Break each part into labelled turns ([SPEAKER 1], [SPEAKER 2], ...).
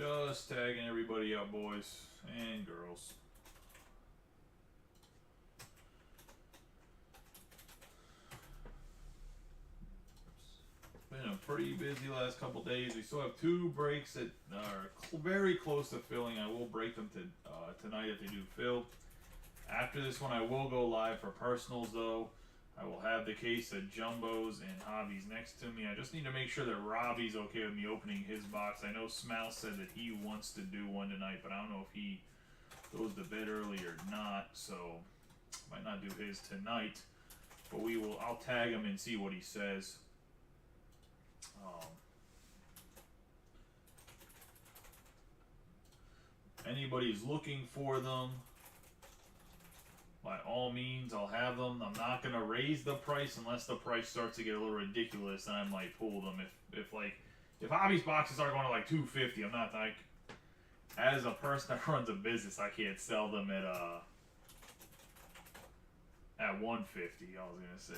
[SPEAKER 1] Just tagging everybody up, boys and girls. Been a pretty busy last couple days. We still have 2 breaks that are very close to filling. I will break them tonight if they do fill. After this one, I will go live for personals, though. I will have the case of jumbos and hobbies next to me. I just need to make sure that Robbie's okay with me opening his box. I know Smal said that he wants to do one tonight, but I don't know if he goes to bed early or not, so might not do his tonight. But I'll tag him and see what he says. Anybody's looking for them, by all means, I'll have them. I'm not gonna raise the price unless the price starts to get a little ridiculous, and I might pull them. If hobbies boxes are going to like $250, I'm not like, as a person that runs a business, I can't sell them at $150. I was gonna say,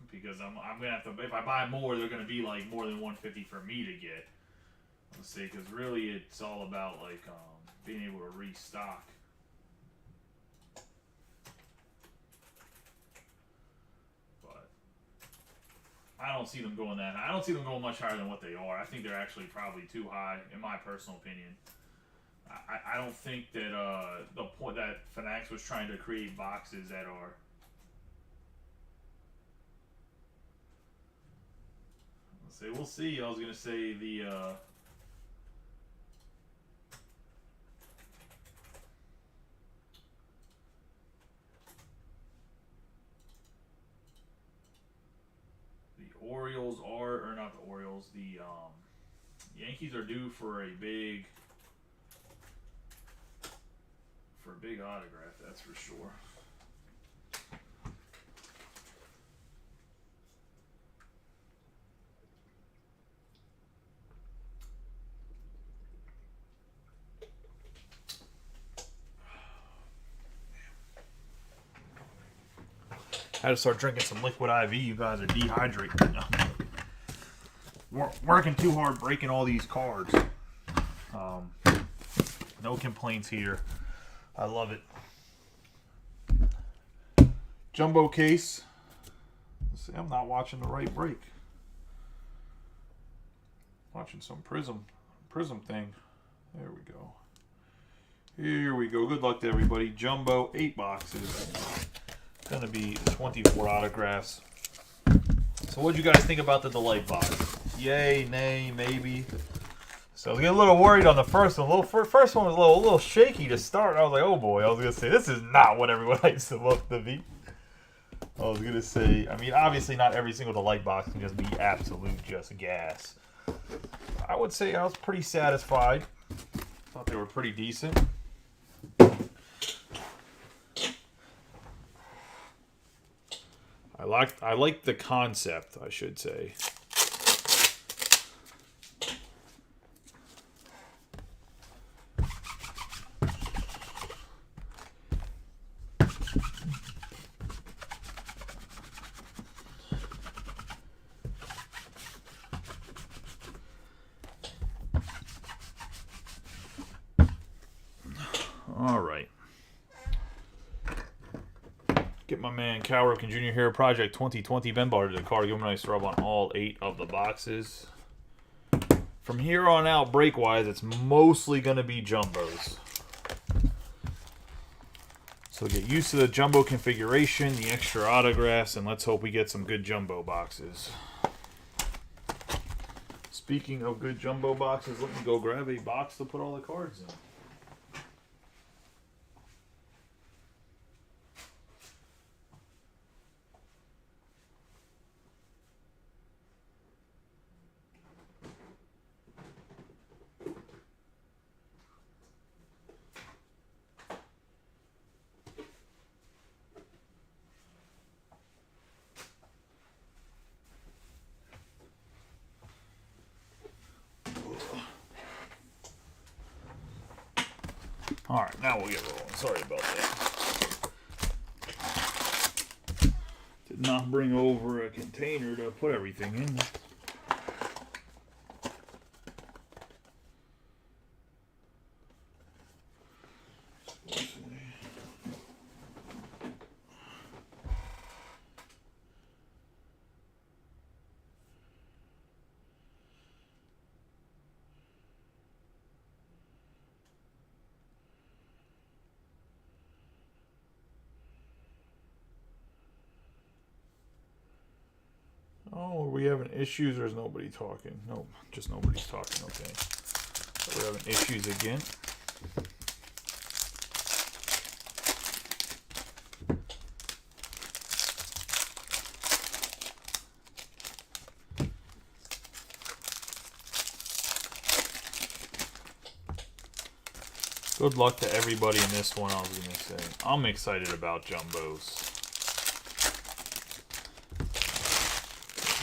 [SPEAKER 1] because I'm gonna have to. If I buy more, they're gonna be like more than $150 for me to get. Let's say, because really it's all about like being able to restock. But I don't see them going that high. I don't see them going much higher than what they are. I think they're actually probably too high, in my personal opinion. I don't think that the point that Fanatics was trying to create boxes that are. Let's say, we'll see. I was gonna say the Orioles are, or not the Orioles, the Yankees are due for a big autograph, that's for sure. I had to start drinking some liquid IV. You guys are dehydrated. Working too hard breaking all these cards. No complaints here. I love it. Jumbo case. Let's see, I'm not watching the right break. Watching some prism thing. There we go. Here we go. Good luck to everybody. Jumbo, 8 boxes. Gonna be 24 autographs. So what do you guys think about the Delight box? Yay, nay, maybe. So I was getting a little worried on the first one. First one was a little shaky to start. I was like, oh boy. I was gonna say this is not what everyone likes to look to be. I was gonna say, I mean, obviously not every single Delight box can just be absolute just gas. I would say I was pretty satisfied. Thought they were pretty decent. I like the concept, I should say. All right. Get my man Cal Ripken Jr. here. Project 2020 Ben Barter to the card. Give him a nice rub on all 8 of the boxes. From here on out, break-wise, it's mostly going to be jumbos. So get used to the jumbo configuration, the extra autographs, and let's hope we get some good jumbo boxes. Speaking of good jumbo boxes, let me go grab a box to put all the cards in. Alright, now we'll get rolling. Sorry about that. Did not bring over a container to put everything in. we having issues or is nobody talking? No, just nobody's talking, okay. So we're having issues again. Good luck to everybody in this one, I was going to say. I'm excited about jumbos.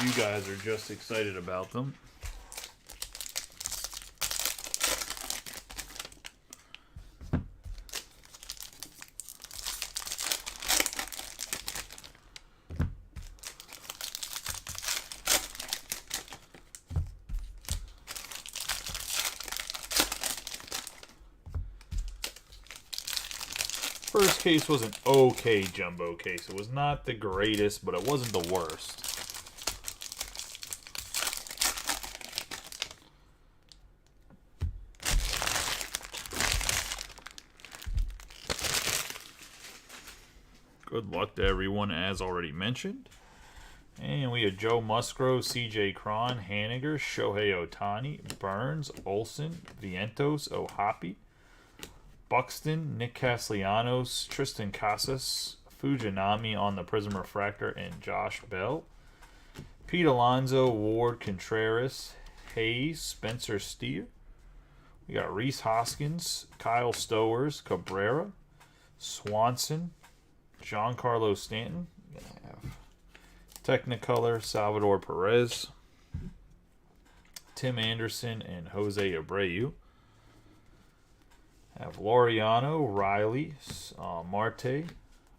[SPEAKER 1] You guys are just excited about them. First case was an okay jumbo case. It was not the greatest, but it wasn't the worst. Good luck to everyone, as already mentioned. And we have Joe Musgrove, C.J. Cron, Haniger, Shohei Ohtani, Burns, Olsen, Vientos, Ohapi, Buxton, Nick Castellanos, Tristan Casas, Fujinami on the Prism Refractor, and Josh Bell. Pete Alonso, Ward Contreras, Hayes, Spencer Steer. We got Reese Hoskins, Kyle Stowers, Cabrera, Swanson, Giancarlo Stanton. Gonna have Technicolor, Salvador Perez, Tim Anderson, and Jose Abreu. Have Laureano, Riley, Marte,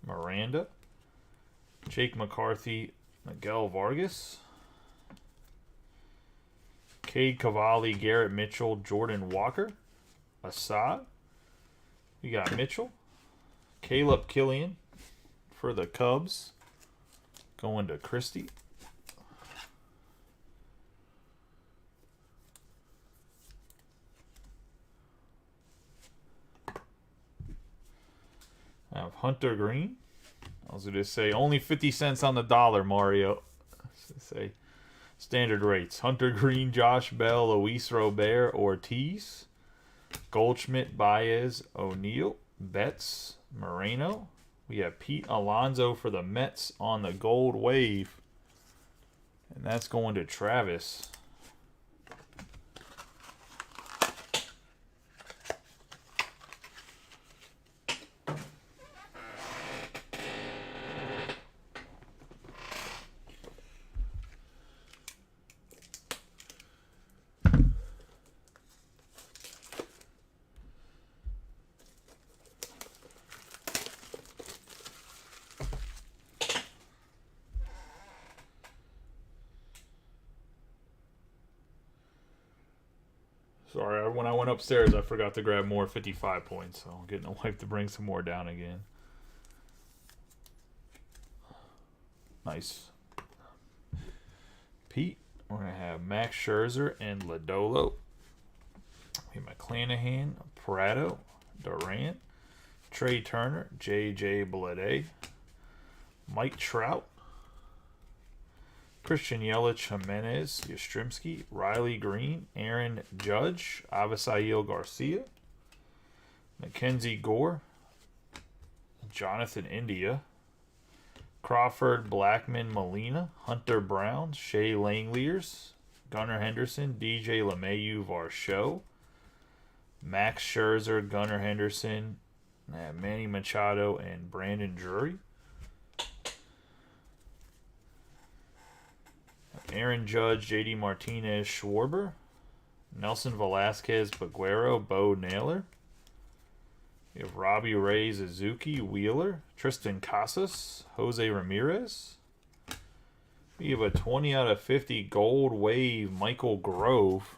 [SPEAKER 1] Miranda, Jake McCarthy, Miguel Vargas, Cade Cavalli, Garrett Mitchell, Jordan Walker, Assad. We got Mitchell, Caleb Killian for the Cubs, going to Christie. I have Hunter Green. I was going to say only 50 cents on the dollar, Mario. Say standard rates. Hunter Green, Josh Bell, Luis Robert, Ortiz, Goldschmidt, Baez, O'Neill, Betts, Moreno. We have Pete Alonso for the Mets on the gold wave. And that's going to Travis. Sorry, when I went upstairs, I forgot to grab more 55 points, so I'm getting a wife to bring some more down again. Nice. Pete, we're going to have Max Scherzer and Lodolo. We have McClanahan, Prado, Durant, Trey Turner, J.J. Bleday, Mike Trout, Christian Yelich, Jimenez, Yastrzemski, Riley Green, Aaron Judge, Avisail Garcia, Mackenzie Gore, Jonathan India, Crawford, Blackman, Molina, Hunter Brown, Shea Langeliers, Gunnar Henderson, DJ LeMahieu, Varsho, Max Scherzer, Gunnar Henderson, Manny Machado, and Brandon Drury. Aaron Judge, JD Martinez, Schwarber, Nelson Velasquez, Baguero, Bo Naylor. We have Robbie Ray, Suzuki, Wheeler, Tristan Casas, Jose Ramirez. We have a 20 out of 50 gold wave, Michael Grove,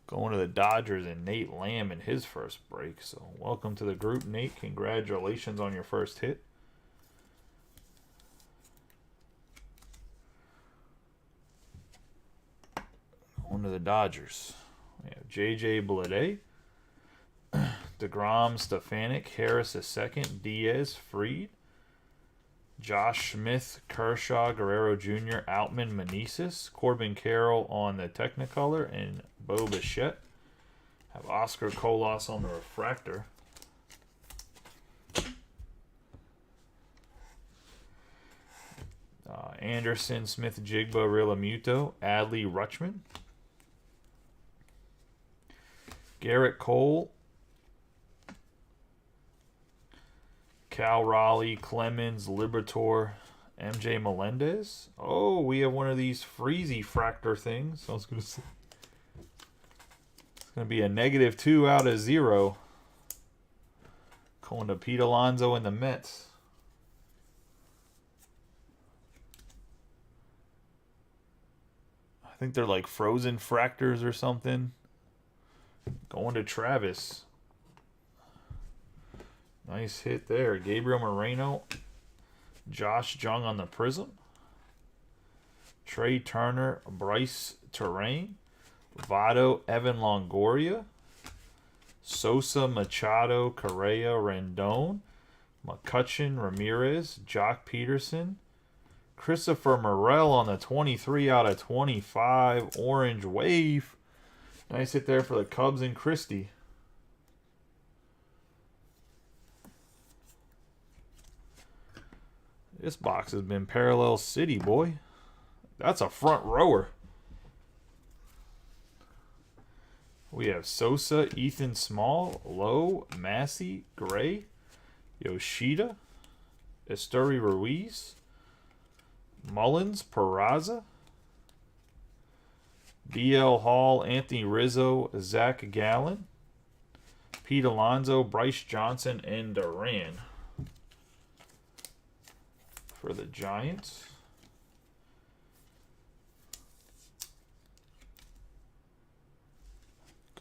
[SPEAKER 1] going to the Dodgers, and Nate Lamb in his first break. So welcome to the group, Nate. Congratulations on your first hit. Going to the Dodgers. We have J.J. Bleday, DeGrom, Stefanik, Harris II, Diaz, Fried, Josh Smith, Kershaw, Guerrero Jr., Outman, Meneses, Corbin Carroll on the Technicolor, and Bo Bichette. Have Oscar Colas on the refractor. Anderson, Smith, Jigba, Realmuto, Adley, Rutschman. Garrett Cole, Cal Raleigh, Clemens, Libertor, MJ Melendez. Oh, we have one of these Freezy Fractor things. I was going to say. It's going to be a -2 out of 0. Going to Pete Alonso and the Mets. I think they're like frozen fractors or something. Going to Travis. Nice hit there. Gabriel Moreno. Josh Jung on the Prism. Trey Turner. Bryce Terrain. Votto. Evan Longoria. Sosa. Machado. Correa. Rendon. McCutchen. Ramirez. Jock Peterson. Christopher Morel on the 23 out of 25. Orange Wave. Nice hit there for the Cubs and Christie. This box has been Parallel City, boy. That's a front rower. We have Sosa, Ethan Small, Lowe, Massey, Gray, Yoshida, Esteury Ruiz, Mullins, Peraza, DL Hall, Anthony Rizzo, Zach Gallen, Pete Alonso, Bryce Johnson, and Duran for the Giants.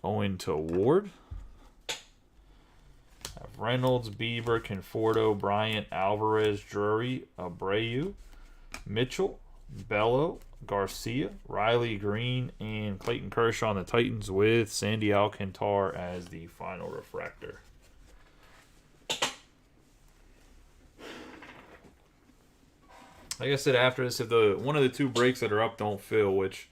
[SPEAKER 1] Going to Ward. Have Reynolds, Bieber, Conforto, Bryant, Alvarez, Drury, Abreu, Mitchell, Bello, Garcia, Riley Green, and Clayton Kershaw on the Titans with Sandy Alcantara as the final refractor. Like I said, after this, if one of the two breaks that are up don't fill, which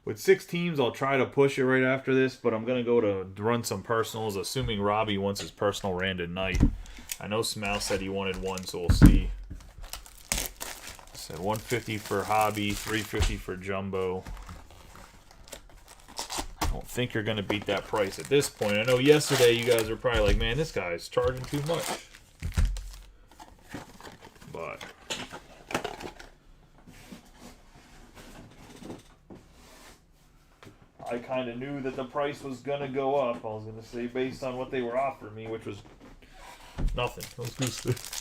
[SPEAKER 1] with 6 teams, I'll try to push it right after this, but I'm going to go to run some personals, assuming Robbie wants his personal random night. I know Smell said he wanted one, so we'll see. Said 150 for hobby, 350 for jumbo. I don't think you're going to beat that price at this point. I know yesterday you guys were probably like, man, this guy's charging too much. But I kind of knew that the price was going to go up. I was going to say based on what they were offering me, which was nothing. I was going to say.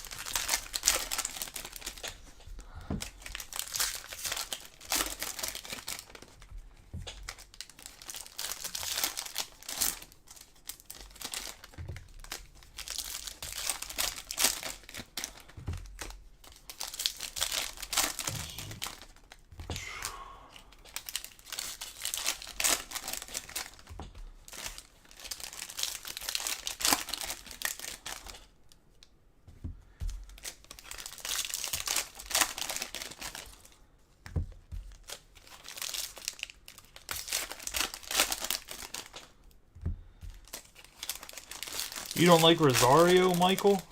[SPEAKER 1] You don't like Rosario, Michael?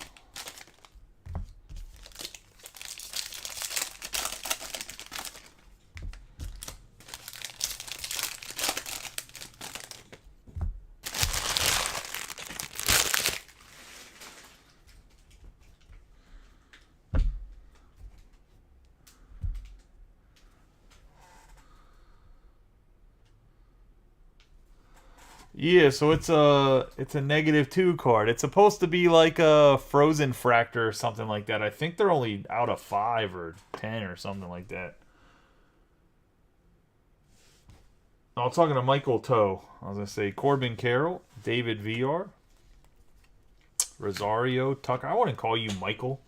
[SPEAKER 1] Yeah, so it's a -2 card. It's supposed to be like a Frozen Fractor or something like that. I think they're only out of 5 or 10 or something like that. I was talking to Michael Toe. I was going to say Corbin Carroll, David VR, Rosario, Tucker. I wouldn't call you Michael.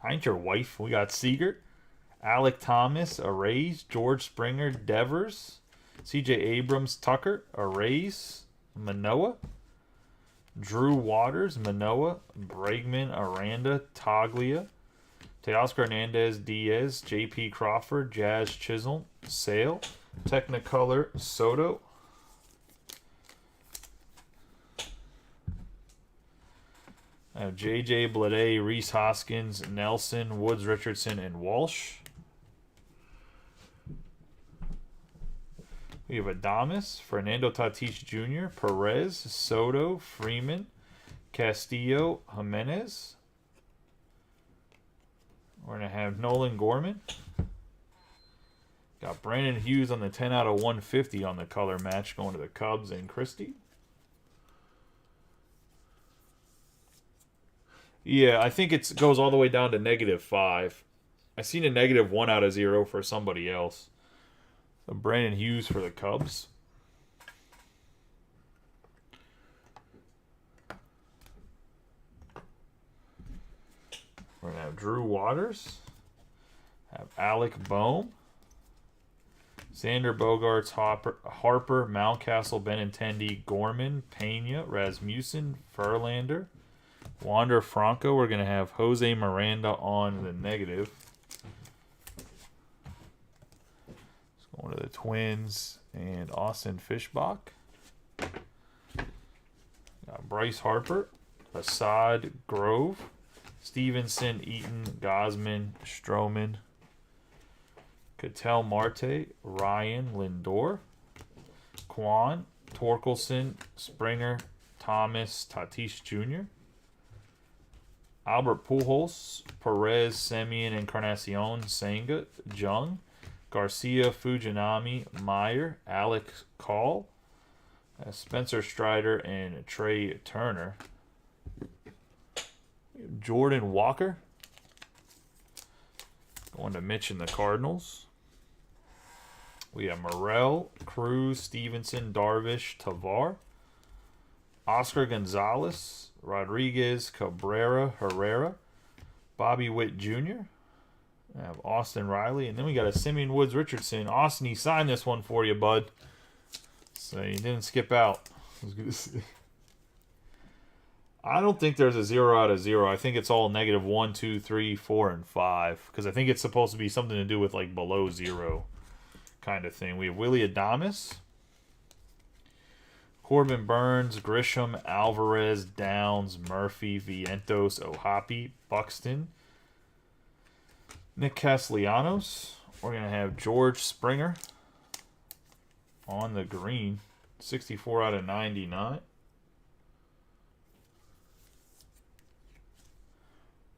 [SPEAKER 1] I ain't your wife. We got Seager, Alec Thomas, Arrays, George Springer, Devers, CJ Abrams, Tucker, Arrays, Manoa, Drew Waters, Manoa, Bregman, Aranda, Taglia, Teoscar Hernandez, Diaz, J.P. Crawford, Jazz Chisholm, Sale, Technicolor, Soto. I have J.J. Bleday, Reese Hoskins, Nelson, Woods Richardson, and Walsh. We have Adames, Fernando Tatis Jr., Perez, Soto, Freeman, Castillo, Jimenez. We're going to have Nolan Gorman. Got Brandon Hughes on the 10 out of 150 on the color match going to the Cubs and Christie. Yeah, I think it goes all the way down to -5. I seen a -1 out of 0 for somebody else. So Brandon Hughes for the Cubs. We're going to have Drew Waters. Have Alec Boehm. Xander Bogaerts, Harper, Mountcastle, Benintendi, Gorman, Pena, Rasmussen, Verlander, Wander Franco. We're going to have Jose Miranda on the negative. Let's go on to the Twins and Austin Fishbach. Got Bryce Harper, Assad Grove, Stevenson, Eaton, Gosman, Stroman, Ketel Marte, Ryan, Lindor, Kwan, Torkelson, Springer, Thomas, Tatis Jr., Albert Pujols, Perez, Semien, Encarnacion, Senga, Jung, Garcia, Fujinami, Meyer, Alex Call, Spencer Strider, and Trey Turner. Jordan Walker. Going to Mitch and the Cardinals. We have Morel, Cruz, Stevenson, Darvish, Tavar, Oscar Gonzalez, Rodriguez, Cabrera, Herrera, Bobby Witt Jr. I have Austin Riley. And then we got a Simeon Woods Richardson. Austin, he signed this one for you, bud. So you didn't skip out. I was going to say. I don't think there's a 0 out of 0. I think it's all -1, 2, 3, 4, and 5. Because I think it's supposed to be something to do with like below 0 kind of thing. We have Willie Adames, Corbin Burns, Grisham, Alvarez, Downs, Murphy, Vientos, Ohapi, Buxton, Nick Castellanos. We're going to have George Springer on the green, 64 out of 99.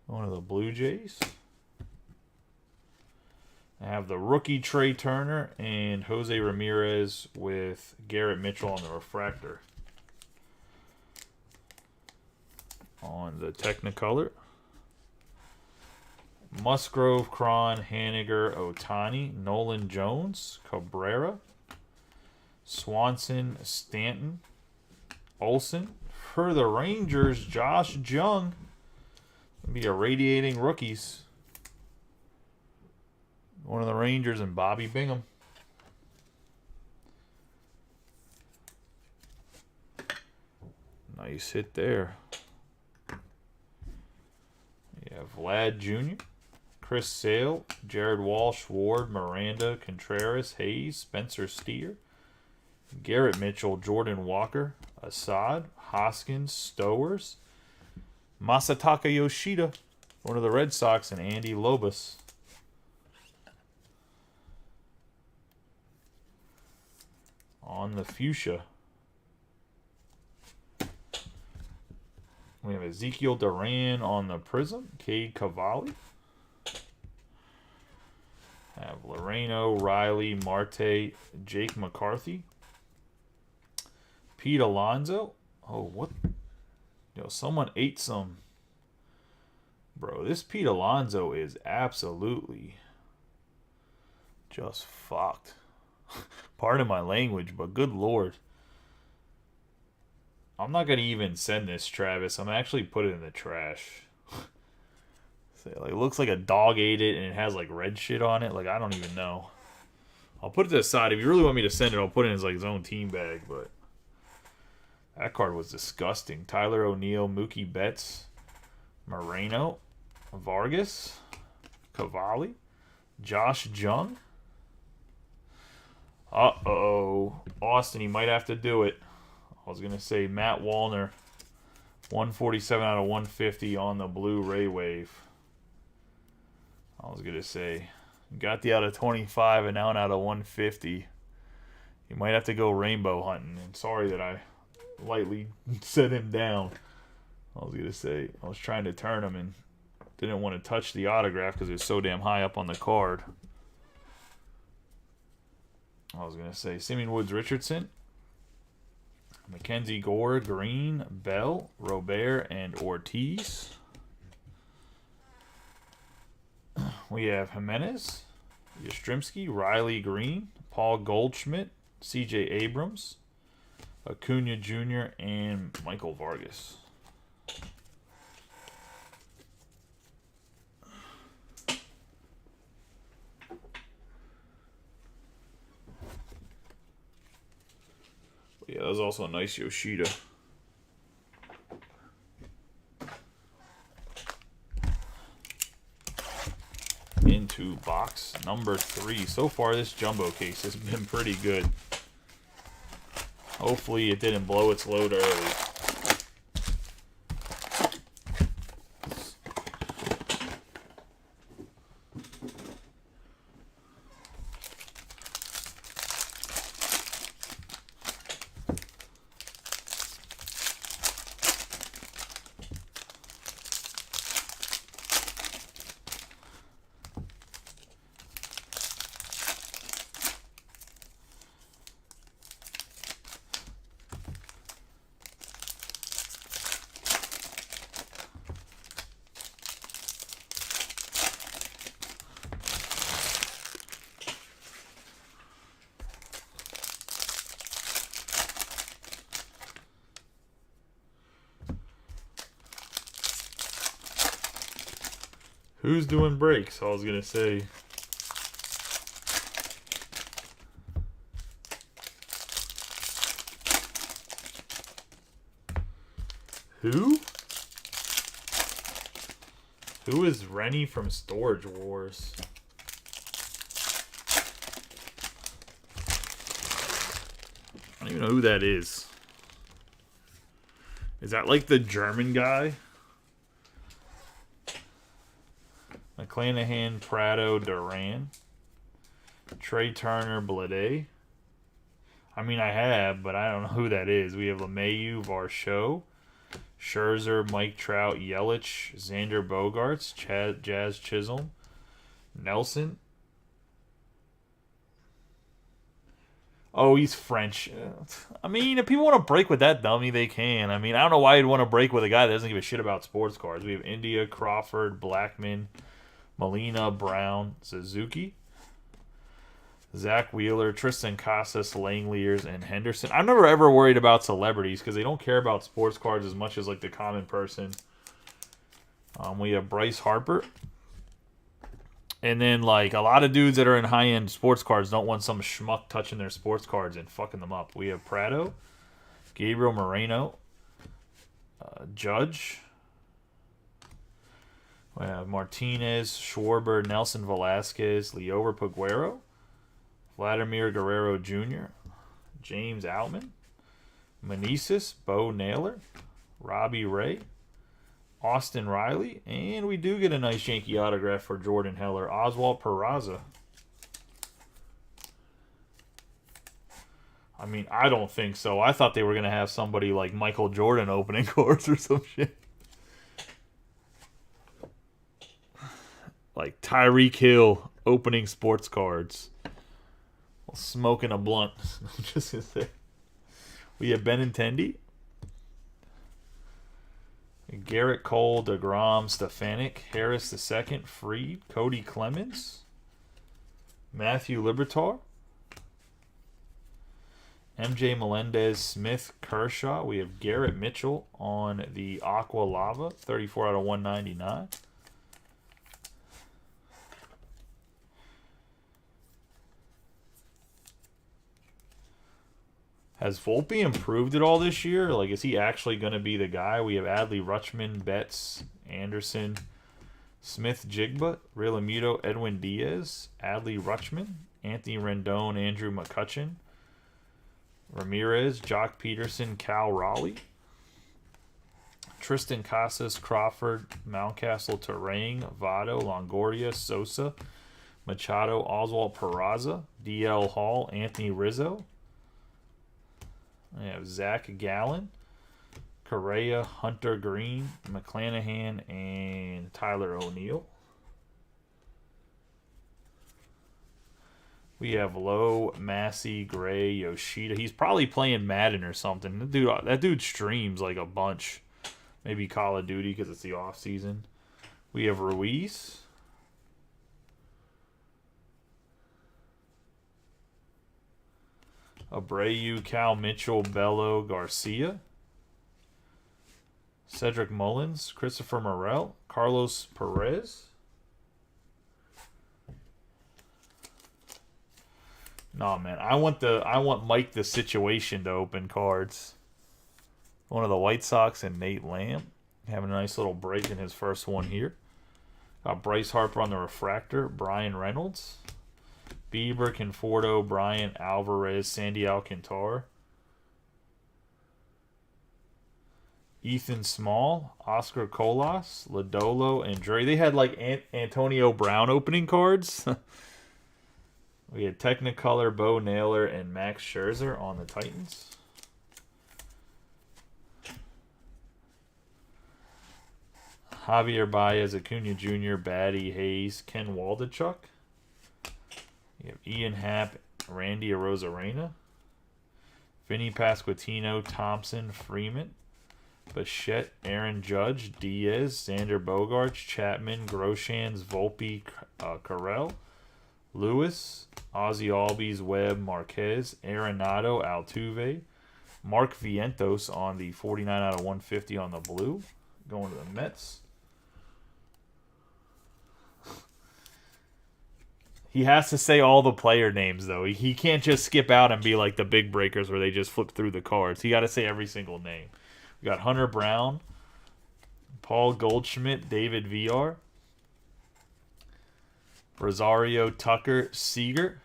[SPEAKER 1] One of the Blue Jays. I have the rookie Trey Turner and Jose Ramirez with Garrett Mitchell on the refractor. On the Technicolor. Musgrove, Cron, Haniger, Otani, Nolan Jones, Cabrera, Swanson, Stanton, Olsen. For the Rangers, Josh Jung. Be irradiating rookies. One of the Rangers and Bobby Bingham. Nice hit there. You have Vlad Jr., Chris Sale, Jared Walsh, Ward, Miranda, Contreras, Hayes, Spencer Steer, Garrett Mitchell, Jordan Walker, Assad, Hoskins, Stowers, Masataka Yoshida, one of the Red Sox, and Andy Lobus. On the fuchsia. We have Ezekiel Duran on the prism, Cade Cavalli. Have Loreno, Riley, Marte, Jake McCarthy, Pete Alonso. Oh, what? Yo, someone ate some. Bro, this Pete Alonso is absolutely just fucked. Pardon my language, but good lord. I'm not going to even send this, Travis. I'm actually put it in the trash. Like, it looks like a dog ate it and it has like red shit on it. Like, I don't even know. I'll put it to the side. If you really want me to send it, I'll put it in his like his own team bag, but that card was disgusting. Tyler O'Neill, Mookie Betts, Moreno, Vargas. Cavalli. Josh Jung. Uh-oh. Austin, he might have to do it. I was going to say Matt Wallner. 147 out of 150 on the Blu-ray wave. I was going to say, got the out of 25 and now an out of 150. You might have to go rainbow hunting. I'm sorry that I lightly set him down. I was going to say, I was trying to turn him and didn't want to touch the autograph because it was so damn high up on the card. I was going to say Simeon Woods Richardson, Mackenzie Gore, Green, Bell, Robert, and Ortiz. We have Jimenez, Yastrzemski, Riley Green, Paul Goldschmidt, C.J. Abrams, Acuna Jr., and Michael Vargas. Yeah, that was also a nice Yoshida. Into box number 3. So far, this jumbo case has been pretty good. Hopefully, it didn't blow its load early. Who's doing breaks? I was going to say. Who? Who is Rennie from Storage Wars? I don't even know who that is. Is that like the German guy? McClanahan, Prado, Duran, Trey Turner, Blade. I mean, I have, but I don't know who that is. We have LeMahieu, Varsho, Scherzer, Mike Trout, Yelich, Xander Bogaerts, Jazz Chisholm, Nelson. Oh, he's French. I mean, if people want to break with that dummy, they can. I mean, I don't know why you'd want to break with a guy that doesn't give a shit about sports cards. We have India, Crawford, Blackman, Molina, Brown, Suzuki, Zach Wheeler, Tristan Casas, Langeliers, and Henderson. I'm never ever worried about celebrities because they don't care about sports cards as much as like the common person. We have Bryce Harper. And then like a lot of dudes that are in high-end sports cards don't want some schmuck touching their sports cards and fucking them up. We have Prado, Gabriel Moreno, Judge. We have Martinez, Schwarber, Nelson Velasquez, Liover Peguero, Vladimir Guerrero Jr., James Outman, Meneses, Bo Naylor, Robbie Ray, Austin Riley, and we do get a nice Yankee autograph for Jordan Heller, Oswald Peraza. I mean, I don't think so. I thought they were going to have somebody like Michael Jordan opening cards or some shit. Like Tyreek Hill opening sports cards. While smoking a blunt. I'm just going to say. We have Benintendi. Garrett Cole, DeGrom, Stefanik, Harris II, Freed, Cody Clemens, Matthew Liberatore, MJ Melendez, Smith, Kershaw. We have Garrett Mitchell on the Aqua Lava, 34 out of 199. Has Volpe improved at all this year? Like, is he actually going to be the guy? We have Adley Rutschman, Betts, Anderson, Smith Jigba, Realmuto, Edwin Diaz, Adley Rutschman, Anthony Rendon, Andrew McCutchen, Ramirez, Jock Peterson, Cal Raleigh, Tristan Casas, Crawford, Mountcastle, Terang, Votto, Longoria, Sosa, Machado, Oswald Peraza, DL Hall, Anthony Rizzo. I have Zach Gallen, Correa, Hunter Green, McClanahan, and Tyler O'Neill. We have Lowe, Massey, Gray, Yoshida. He's probably playing Madden or something. That dude streams like a bunch. Maybe Call of Duty because it's the off season. We have Ruiz. Abreu, Cal Mitchell, Bello, Garcia. Cedric Mullins, Christopher Morel, Carlos Perez. No, man, I want Mike the Situation to open cards. One of the White Sox and Nate Lamb having a nice little break in his first one here. Got Bryce Harper on the refractor, Brian Reynolds, Bieber, Conforto, Bryant, Alvarez, Sandy Alcantara, Ethan Small, Oscar Colas, Lodolo, and Dre. They had like Antonio Brown opening cards. We had Technicolor, Bo Naylor, and Max Scherzer on the Titans. Javier Baez, Acuna Jr., Batty, Hayes, Ken Waldachuk. You have Ian Happ, Randy Arozarena, Vinny Pasquantino, Thompson, Freeman, Bichette, Aaron Judge, Diaz, Xander Bogaerts, Chapman, Groshans, Volpe, Carell, Lewis, Ozzy Albies, Webb, Marquez, Arenado, Altuve, Mark Vientos on the 49 out of 150 on the blue, going to the Mets. He has to say all the player names, though. He can't just skip out and be like the big breakers where they just flip through the cards. He got to say every single name. We got Hunter Brown, Paul Goldschmidt, David VR, Rosario Tucker, Seager.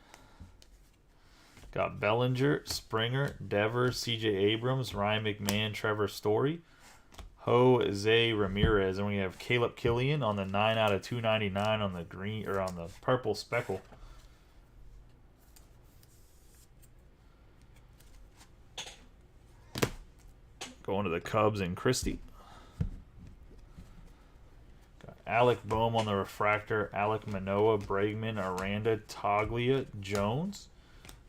[SPEAKER 1] Got Bellinger, Springer, Devers, C.J. Abrams, Ryan McMahon, Trevor Story, Jose Ramirez, and we have Caleb Killian on the 9 out of 299 on the green or on the purple speckle. Going to the Cubs and Christie. Got Alec Boehm on the refractor, Alec Manoah, Bregman, Aranda, Toglia, Jones,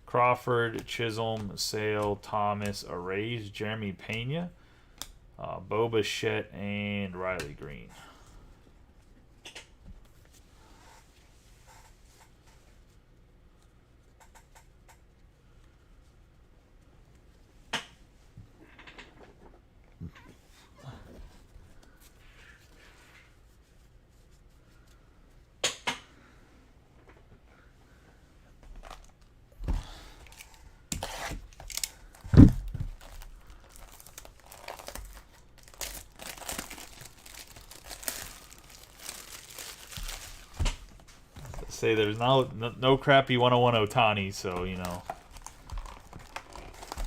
[SPEAKER 1] Crawford, Chisholm, Sale, Thomas, Arrays, Jeremy Pena, Bo Bichette, and Riley Green. Say there's no crappy 101 Ohtani, so you know.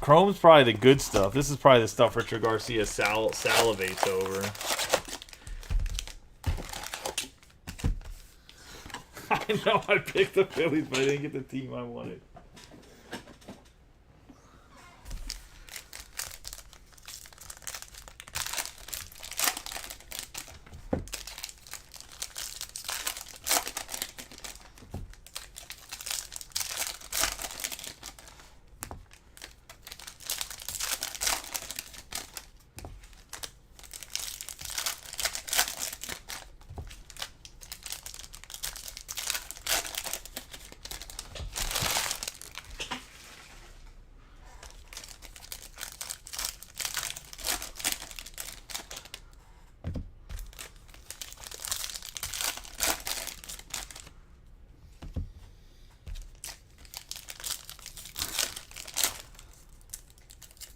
[SPEAKER 1] Chrome's probably the good stuff. This is probably the stuff Richard Garcia salivates over. I know I picked the Phillies, but I didn't get the team I wanted.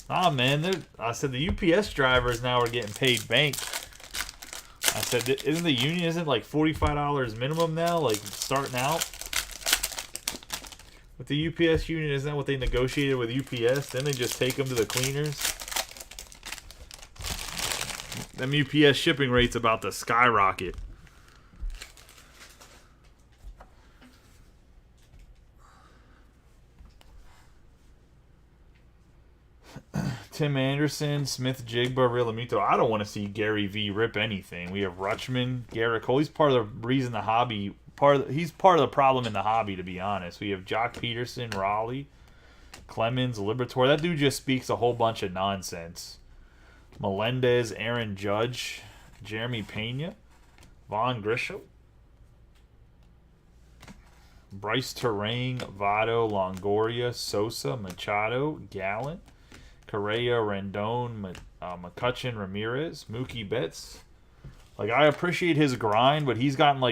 [SPEAKER 1] Ah, man, I said the UPS drivers now are getting paid bank. I said, isn't the union, isn't like $45 minimum now, like starting out? With the UPS union, isn't that what they negotiated with UPS? Then they just take them to the cleaners. Them UPS shipping rates about to skyrocket. Tim Anderson, Smith Jigba, Realmuto. I don't want to see Gary V rip anything. We have Rutschman, Garrett Cole. He's part of the reason the hobby. He's part of the problem in the hobby, to be honest. We have Jock Peterson, Raleigh, Clemens, Liberatore. That dude just speaks a whole bunch of nonsense. Melendez, Aaron Judge, Jeremy Pena, Vaughn Grisham, Bryce Terrain, Votto, Longoria, Sosa, Machado, Gallen, Correa, Rendon, McCutcheon, Ramirez, Mookie Betts. Like, I appreciate his grind, but he's gotten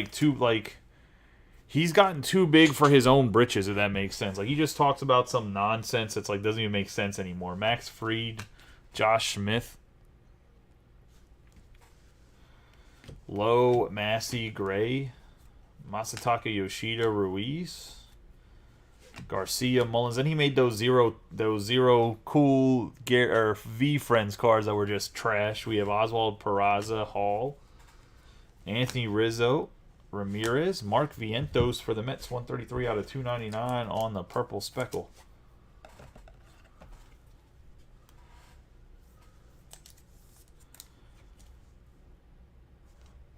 [SPEAKER 1] he's gotten too big for his own britches, if that makes sense. Like, he just talks about some nonsense that's like doesn't even make sense anymore. Max Fried, Josh Smith, Lowe, Massey, Gray, Masataka Yoshida, Ruiz, Garcia, Mullins. Then he made those zero cool V Friends cards that were just trash. We have Oswald Peraza, Hall, Anthony Rizzo, Ramirez, Mark Vientos for the Mets, 133 out of 299 on the purple speckle.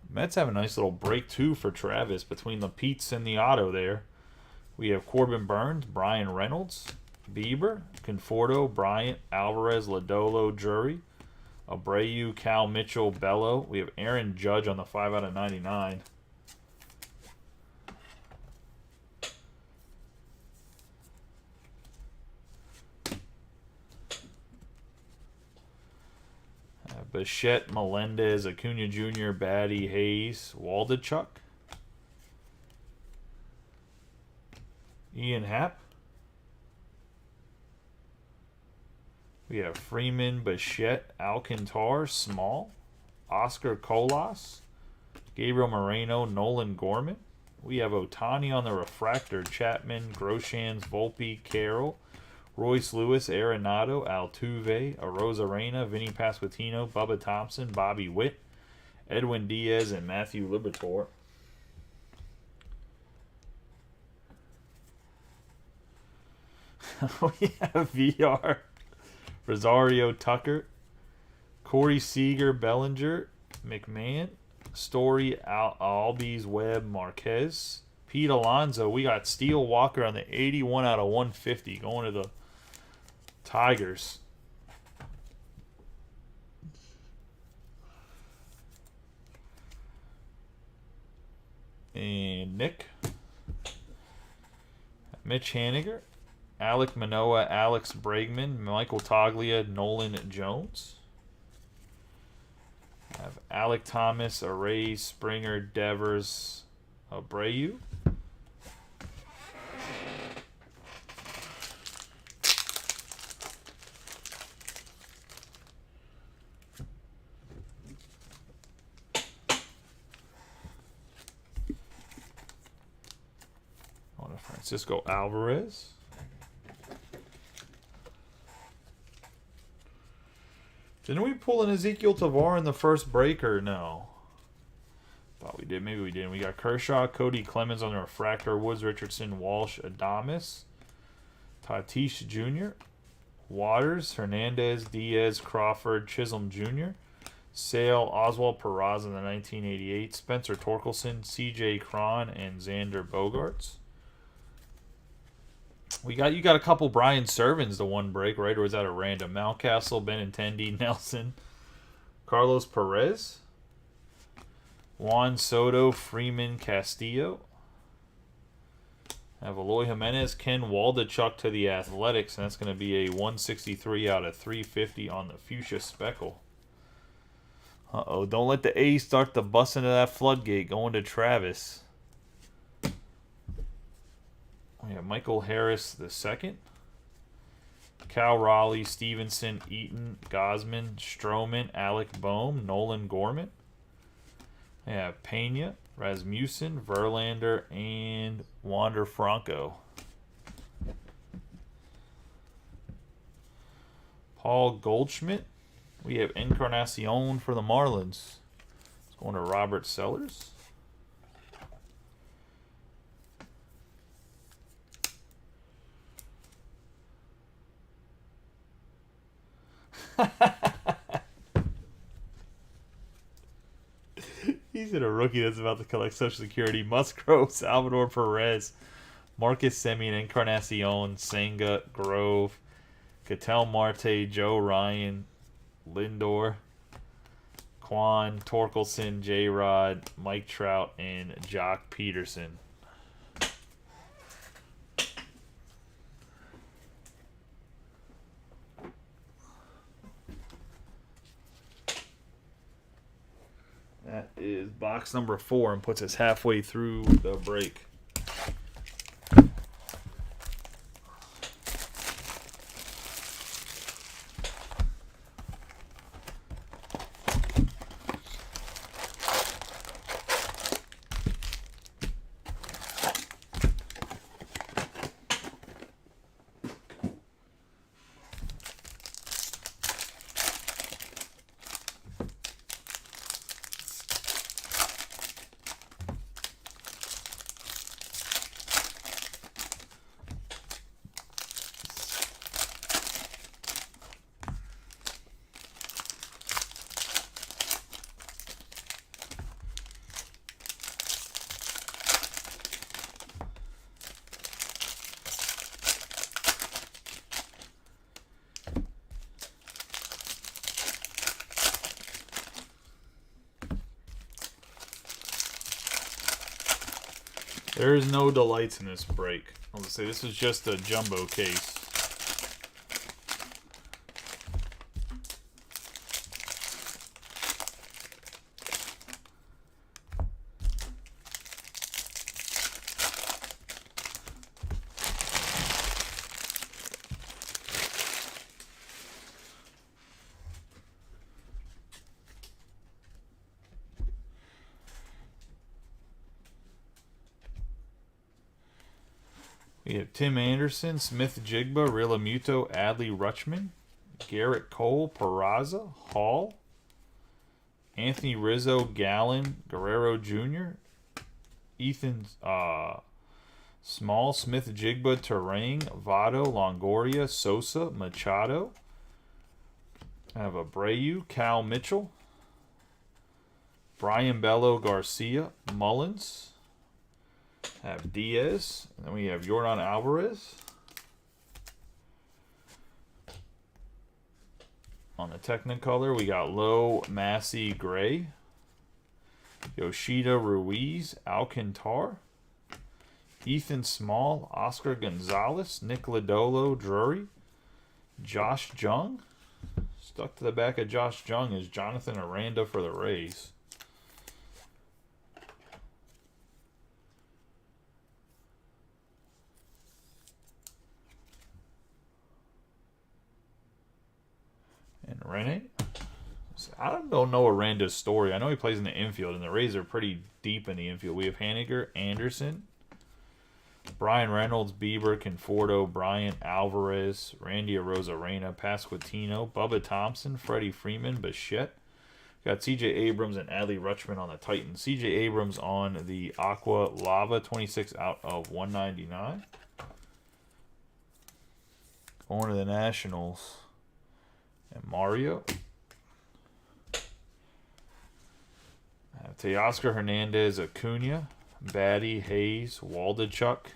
[SPEAKER 1] Mets have a nice little break too for Travis between the Pete's and the auto there. We have Corbin Burns, Brian Reynolds, Bieber, Conforto, Bryant, Alvarez, Lodolo, Drury, Abreu, Cal Mitchell, Bello. We have Aaron Judge on the 5 out of 99. Bichette, Melendez, Acuna Jr., Batty, Hayes, Waldachuk, Ian Happ. We have Freeman, Bichette, Alcantara, Small, Oscar Colas, Gabriel Moreno, Nolan Gorman. We have Ohtani on the refractor, Chapman, Groshans, Volpe, Carroll, Royce Lewis, Arenado, Altuve, Arozarena, Vinny Pasquantino, Bubba Thompson, Bobby Witt, Edwin Diaz, and Matthew Liberatore. We have VR, Rosario Tucker, Corey Seager, Bellinger, McMahon, Story, Albies, Webb, Marquez, Pete Alonso. We got Steele Walker on the 81 out of 150 going to the Tigers. And Nick, Mitch Haniger, Alek Manoah, Alex Bregman, Michael Toglia, Nolan Jones. I have Alek Thomas, Array, Springer, Devers, Abreu. Francisco Alvarez. Didn't we pull an Ezekiel Tavar in the first break or no? Thought we did. Maybe we didn't. We got Kershaw, Cody Clemens on the refractor, Woods, Richardson, Walsh, Adames, Tatis Jr., Waters, Hernandez, Diaz, Crawford, Chisholm Jr., Sale, Oswald Peraza in the 1988, Spencer Torkelson, C.J. Cron, and Xander Bogaerts. You got a couple Brian Servins to one break, right? Or is that a random? Mountcastle, Benintendi, Nelson, Carlos Perez, Juan Soto, Freeman, Castillo. I have Eloy Jimenez, Ken Waldachuk to the Athletics, and that's going to be a 163 out of 350 on the Fuchsia Speckle. Uh-oh, don't let the A start to bust into that floodgate going to Travis. We have Michael Harris II, Cal Raleigh, Stevenson, Eaton, Gosman, Stroman, Alec Boehm, Nolan Gorman, We have Pena, Rasmussen, Verlander, and Wander Franco. Paul Goldschmidt. We have Encarnacion for the Marlins. It's going to Robert Sellers. He's in a rookie that's about to collect Social Security. Musgrove, Salvador Perez, Marcus Semien, Encarnacion, Senga, Grove, Ketel Marte, Joe Ryan, Lindor, Quan, Torkelson, J-Rod, Mike Trout, and Jock Peterson. That is box number 4 and puts us halfway through the break. There is no delights in this break. I'll just say this is just a jumbo case. We have Tim Anderson, Smith-Jigba, Realmuto, Adley Rutschman, Garrett Cole, Peraza, Hall, Anthony Rizzo, Gallen, Guerrero Jr., Ethan Small, Smith-Jigba, Terang, Votto, Longoria, Sosa, Machado. I have Abreu, Cal Mitchell, Brian Bello, Garcia, Mullins. Have Diaz, and then we have Yordan Alvarez. On the Technicolor, we got Lowe, Massey, Gray, Yoshida, Ruiz, Alcantar, Ethan Small, Oscar Gonzalez, Nick Lodolo, Drury, Josh Jung. Stuck to the back of Josh Jung is Jonathan Aranda for the Rays. And Rene. I don't know Aranda's story. I know he plays in the infield, and the Rays are pretty deep in the infield. We have Haniger, Anderson, Brian Reynolds, Bieber, Conforto, Bryant, Alvarez, Randy Arozarena, Pasquantino, Bubba Thompson, Freddie Freeman, Bichette. Got C.J. Abrams and Adley Rutschman on the Titans. C.J. Abrams on the Aqua Lava, 26 out of 199. Going to the Nationals. And Mario. Teoscar Hernandez, Acuna, Batty, Hayes, Waldachuk,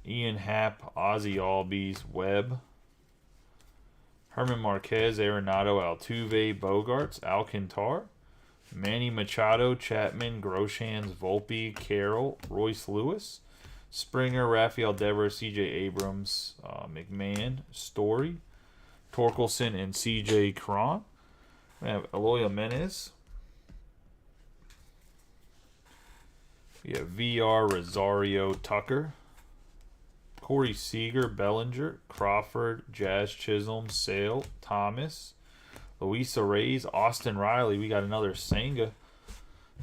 [SPEAKER 1] Ian Happ, Ozzy Albies, Webb, Herman Marquez, Arenado, Altuve, Bogarts, Alcantar, Manny Machado, Chapman, Groshans, Volpe, Carroll, Royce Lewis, Springer, Rafael Devers, C.J. Abrams, McMahon, Story, Torkelson, and C.J. Cron. We have Eloy Jimenez. We have VR, Rosario, Tucker, Corey Seager, Bellinger, Crawford, Jazz Chisholm, Sale, Thomas, Luisa Reyes, Austin Riley. We got another Senga.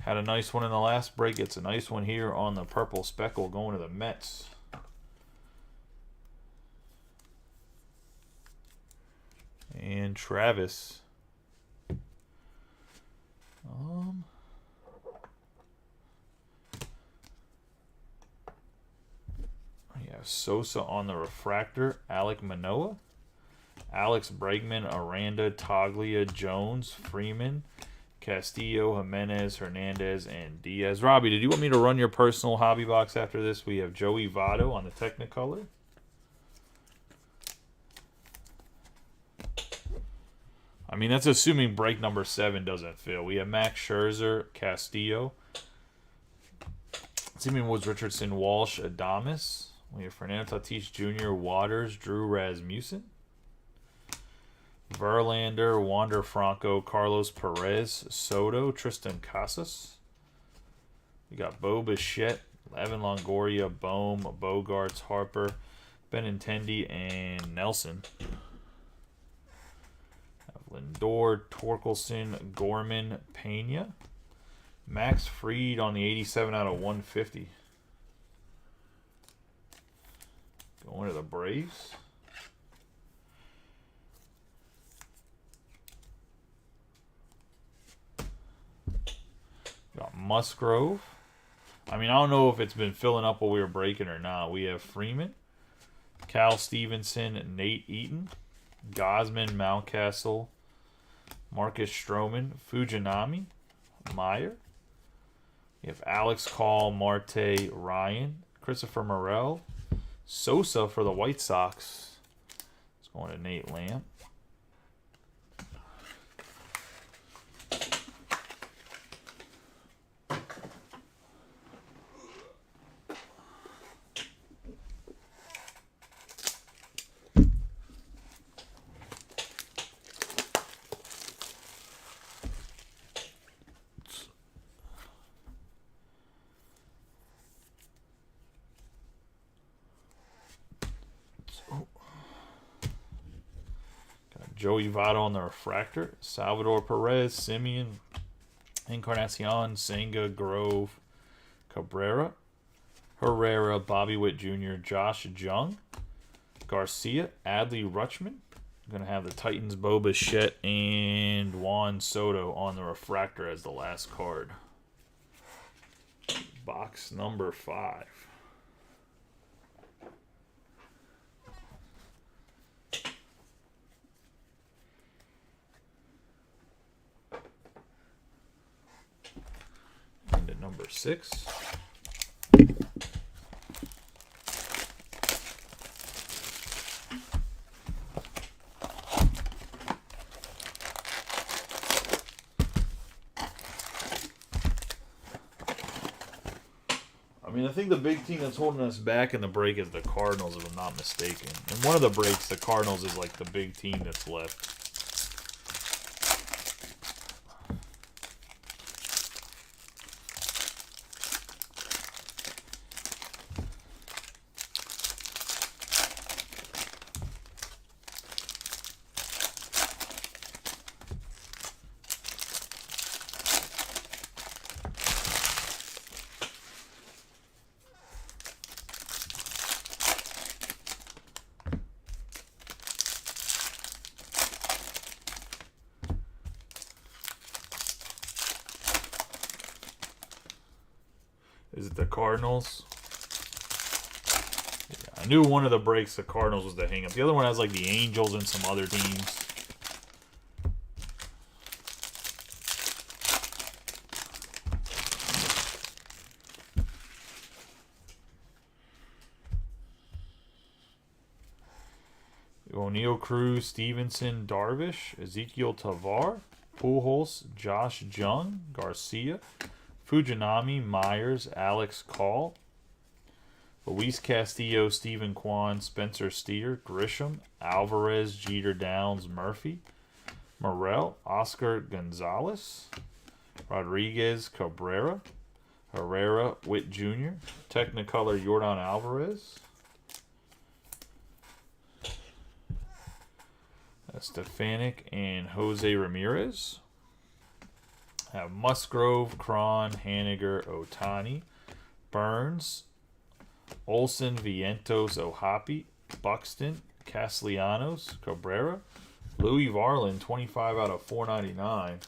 [SPEAKER 1] Had a nice one in the last break. It's a nice one here on the purple speckle going to the Mets. And Travis. Yeah, Sosa on the refractor. Alek Manoah. Alex Bregman, Aranda, Toglia, Jones, Freeman, Castillo, Jimenez, Hernandez, and Diaz. Robbie, did you want me to run your personal hobby box after this? We have Joey Votto on the Technicolor. I mean, that's assuming break number 7 doesn't fail. We have Max Scherzer, Castillo, Simeon Woods, Richardson, Walsh, Adames. We have Fernando Tatis Jr., Waters, Drew Rasmussen, Verlander, Wander Franco, Carlos Perez, Soto, Tristan Casas. We got Bo Bichette, Evan Longoria, Bohm, Bogarts, Harper, Benintendi, and Nelson. Lindor, Torkelson, Gorman, Pena. Max Fried on the 87 out of 150. Going to the Braves. Got Musgrove. I mean, I don't know if it's been filling up while we were breaking or not. We have Freeman, Cal Stevenson, Nate Eaton, Gosman, Mountcastle, Marcus Stroman, Fujinami, Meyer. We have Alex Call, Marte, Ryan, Christopher Morel, Sosa for the White Sox. It's going to Nate Lamb. Joey Votto on the refractor. Salvador Perez, Simeon, Encarnacion, Senga, Grove, Cabrera, Herrera, Bobby Witt Jr., Josh Jung, Garcia, Adley Rutschman. I'm going to have the Titans, Bo Bichette, and Juan Soto on the refractor as the last card. Box number 5. At number 6. I mean, I think the big team that's holding us back in the break is the Cardinals, if I'm not mistaken. In one of the breaks, the Cardinals is like the big team that's left. Is it the Cardinals? Yeah, I knew one of the breaks the Cardinals was the hang-up. The other one has like the Angels and some other teams. O'Neal, Cruz, Stevenson, Darvish, Ezekiel Tavar, Pujols, Josh Jung, Garcia, Fujinami, Myers, Alex Call, Luis Castillo, Stephen Kwan, Spencer Steer, Grisham, Alvarez, Jeter Downs, Murphy, Morel, Oscar Gonzalez, Rodriguez, Cabrera, Herrera, Witt Jr., Technicolor, Yordan Alvarez, Stefanik, and Jose Ramirez. Have Musgrove, Cron, Haniger, Otani, Burns, Olsen, Vientos, Ohapi, Buxton, Castellanos, Cabrera, Louis Varland, 25 out of 499.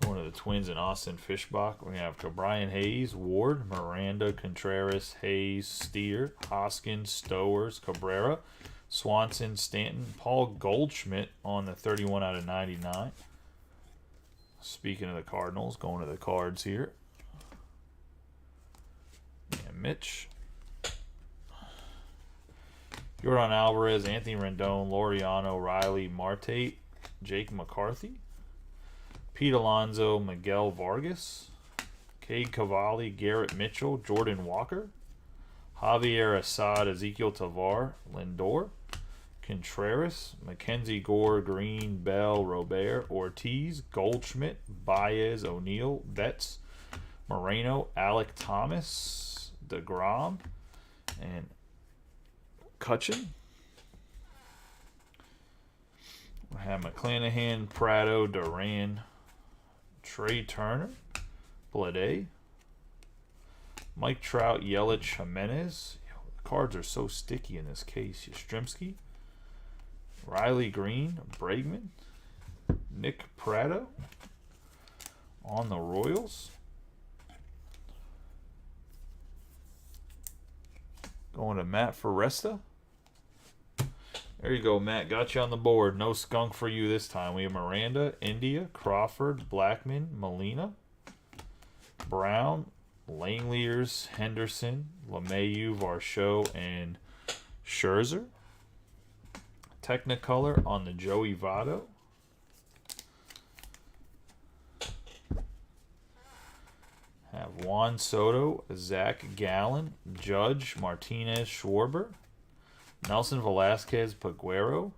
[SPEAKER 1] One of the Twins and Austin Fishbach. We have Brian Hayes, Ward, Miranda, Contreras, Hayes, Steer, Hoskins, Stowers, Cabrera, Swanson, Stanton, Paul Goldschmidt on the 31 out of 99. Speaking of the Cardinals, going to the Cards here. And Mitch. Yordan Alvarez, Anthony Rendon, Laureano, Riley, Marte, Jake McCarthy, Pete Alonso, Miguel Vargas, Cade Cavalli, Garrett Mitchell, Jordan Walker, Javier Assad, Ezekiel Tavar, Lindor, Contreras, Mackenzie Gore, Green, Bell, Robert, Ortiz, Goldschmidt, Baez, O'Neill, Betts, Moreno, Alec Thomas, DeGrom, and Cutchin. We have McClanahan, Prado, Duran, Trey Turner, Blade, Mike Trout, Yelich, Jimenez. The cards are so sticky in this case. Yastrzemski, Riley Green, Bregman, Nick Prado on the Royals. Going to Matt Foresta. There you go, Matt. Got you on the board. No skunk for you this time. We have Miranda, India, Crawford, Blackman, Molina, Brown, Langeliers, Henderson, LeMahieu, Varsho, and Scherzer. Technicolor on the Joey Votto. Have Juan Soto, Zach Gallen, Judge, Martinez, Schwarber, Nelson Velasquez, Peguero,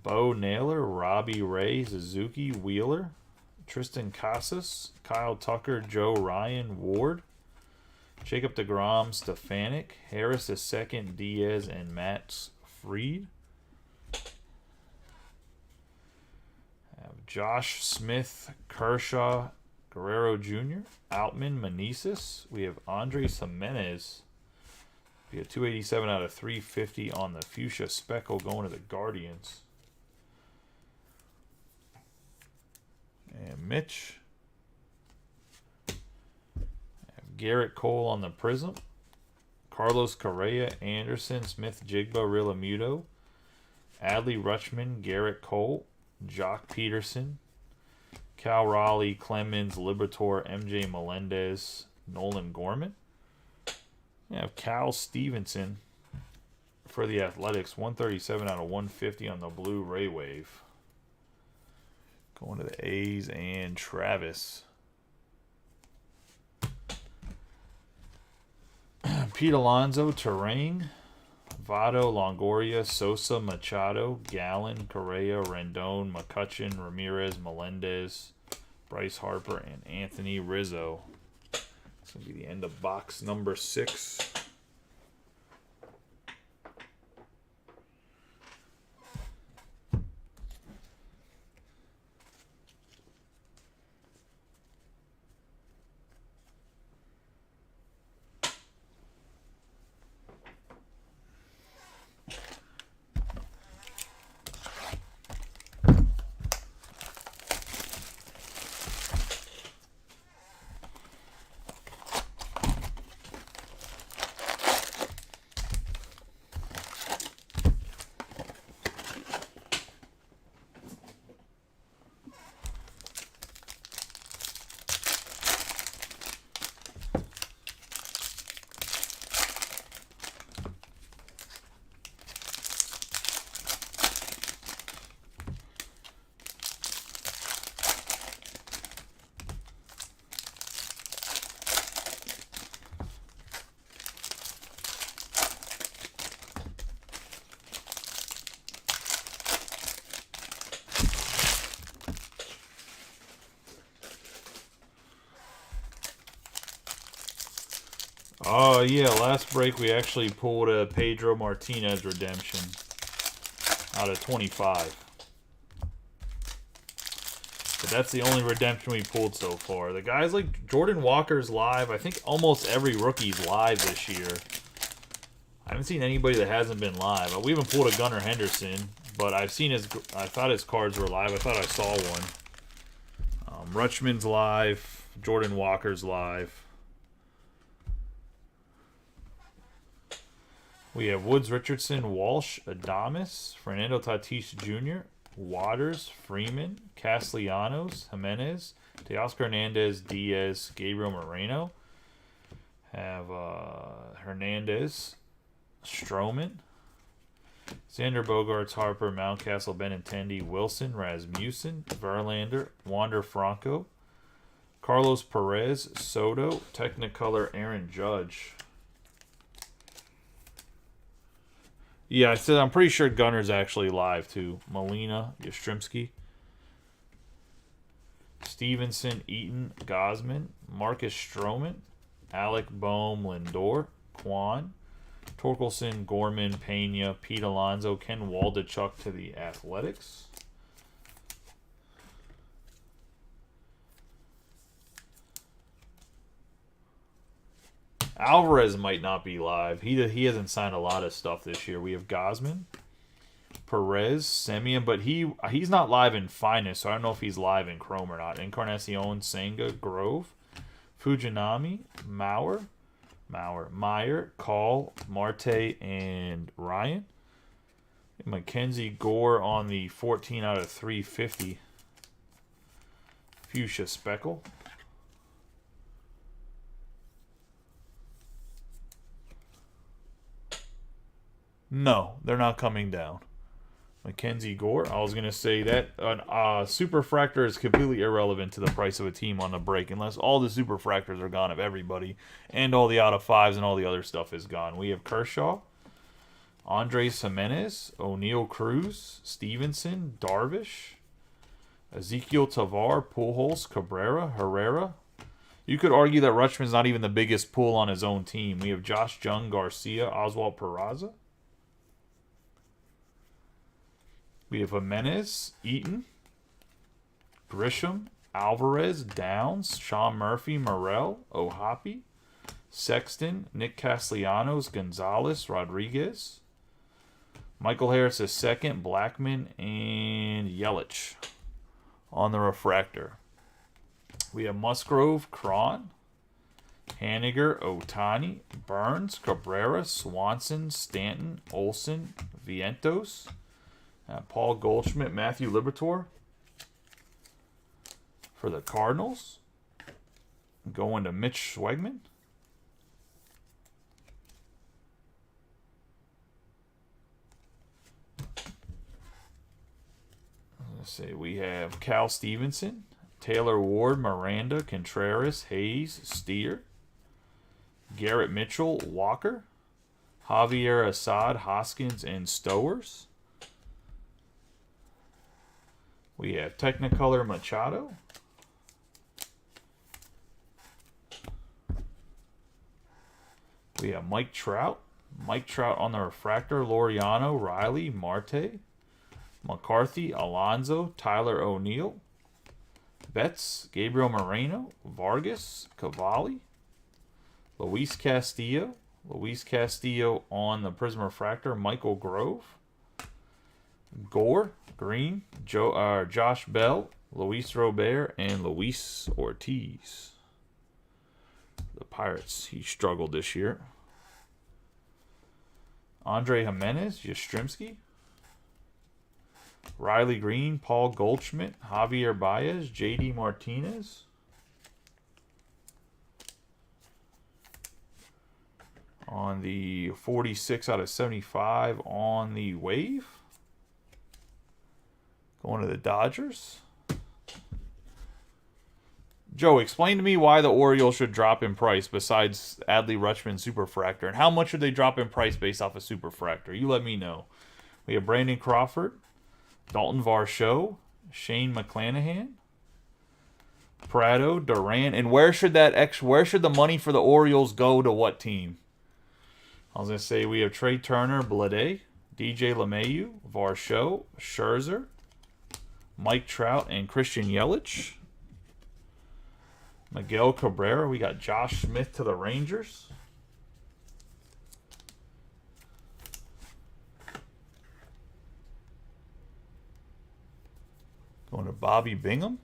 [SPEAKER 1] Bo Naylor, Robbie Ray, Suzuki, Wheeler, Tristan Casas, Kyle Tucker, Joe Ryan, Ward, Jacob deGrom, Stefanik, Harris II, Diaz, and Matt Fried. Have Josh Smith, Kershaw, Guerrero Jr., Outman, Meneses. We have Andres Jimenez. We have 287 out of 350 on the Fuchsia Speckle going to the Guardians. And Mitch. Garrett Cole on the Prism. Carlos Correa, Anderson, Smith, Jigba, Realmuto, Adley Rutschman, Garrett Cole, Jock Peterson, Cal Raleigh, Clemens, Liberatore, MJ Melendez, Nolan Gorman. We have Cal Stevenson for the Athletics, 137 out of 150 on the Blue Ray Wave. Going to the A's and Travis. Pete Alonso, Terrain, Votto, Longoria, Sosa, Machado, Gallen, Correa, Rendon, McCutchen, Ramirez, Melendez, Bryce Harper, and Anthony Rizzo. It's going to be the end of box number 6. Yeah, last break we actually pulled a Pedro Martinez redemption out of 25. But that's the only redemption we pulled so far. The guys like Jordan Walker's live. I think almost every rookie's live this year. I haven't seen anybody that hasn't been live. We haven't pulled a Gunnar Henderson, but I've seen his. I thought his cards were live. I thought I saw one. Rutschman's live. Jordan Walker's live. We have Woods, Richardson, Walsh, Adames, Fernando Tatis Jr., Waters, Freeman, Castellanos, Jimenez, Teoscar Hernandez, Diaz, Gabriel Moreno. Have Hernandez, Stroman, Xander Bogaerts, Harper, Mountcastle, Benintendi, Wilson, Rasmussen, Verlander, Wander Franco, Carlos Perez, Soto, Technicolor, Aaron Judge. Yeah, I said I'm pretty sure Gunner's actually live too. Molina, Yastrzemski, Stevenson, Eaton, Gosman, Marcus Stroman, Alec Boehm, Lindor, Kwan, Torkelson, Gorman, Pena, Pete Alonso, Ken Waldichuk to the Athletics. Alvarez might not be live. He hasn't signed a lot of stuff this year. We have Gosman, Perez, Semien, but he's not live in Finest, so I don't know if he's live in Chrome or not. Encarnacion, Senga, Grove, Fujinami, Meyer, Call, Marte, and Ryan. Mackenzie Gore on the 14 out of 350. Fuchsia Speckle. No, they're not coming down. Mackenzie Gore. I was going to say that Superfractor is completely irrelevant to the price of a team on the break unless all the Superfractors are gone of everybody and all the out of fives and all the other stuff is gone. We have Kershaw, Andres Jimenez, O'Neal Cruz, Stevenson, Darvish, Ezekiel Tavar, Pujols, Cabrera, Herrera. You could argue that Rutschman's not even the biggest pull on his own team. We have Josh Jung, Garcia, Oswald Peraza. We have Jimenez, Eaton, Grisham, Alvarez, Downs, Sean Murphy, Morel, Ohapi, Sexton, Nick Castellanos, Gonzalez, Rodriguez, Michael Harris II, Blackman, and Yelich on the refractor. We have Musgrove, Cron, Haniger, Otani, Burns, Cabrera, Swanson, Stanton, Olson, Vientos, Paul Goldschmidt, Matthew Liberatore for the Cardinals. Going to Mitch Swegman. Let's see, we have Cal Stevenson, Taylor Ward, Miranda, Contreras, Hayes, Steer, Garrett Mitchell, Walker, Javier Assad, Hoskins, and Stowers. We have Technicolor Machado. We have Mike Trout. Mike Trout on the refractor. Laureano, Riley, Marte, McCarthy, Alonso, Tyler O'Neill, Betts, Gabriel Moreno, Vargas, Cavalli, Luis Castillo on the Prism refractor. Michael Grove, Gore, Green, Josh Bell, Luis Robert, and Luis Ortiz. The Pirates, he struggled this year. Andre Jimenez, Yastrzemski, Riley Green, Paul Goldschmidt, Javier Baez, JD Martinez. On the 46 out of 75 on the wave. Going to the Dodgers. Joe, explain to me why the Orioles should drop in price besides Adley Rutschman Superfractor. And how much should they drop in price based off a Superfractor? You let me know. We have Brandon Crawford, Dalton Varsho, Shane McClanahan, Prado, Duran, and where should the money for the Orioles go to what team? I was gonna say we have Trey Turner, Blade, DJ LeMahieu, Varsho, Scherzer, Mike Trout, and Christian Yelich. Miguel Cabrera. We got Josh Smith to the Rangers. Going to Bobby Bingham.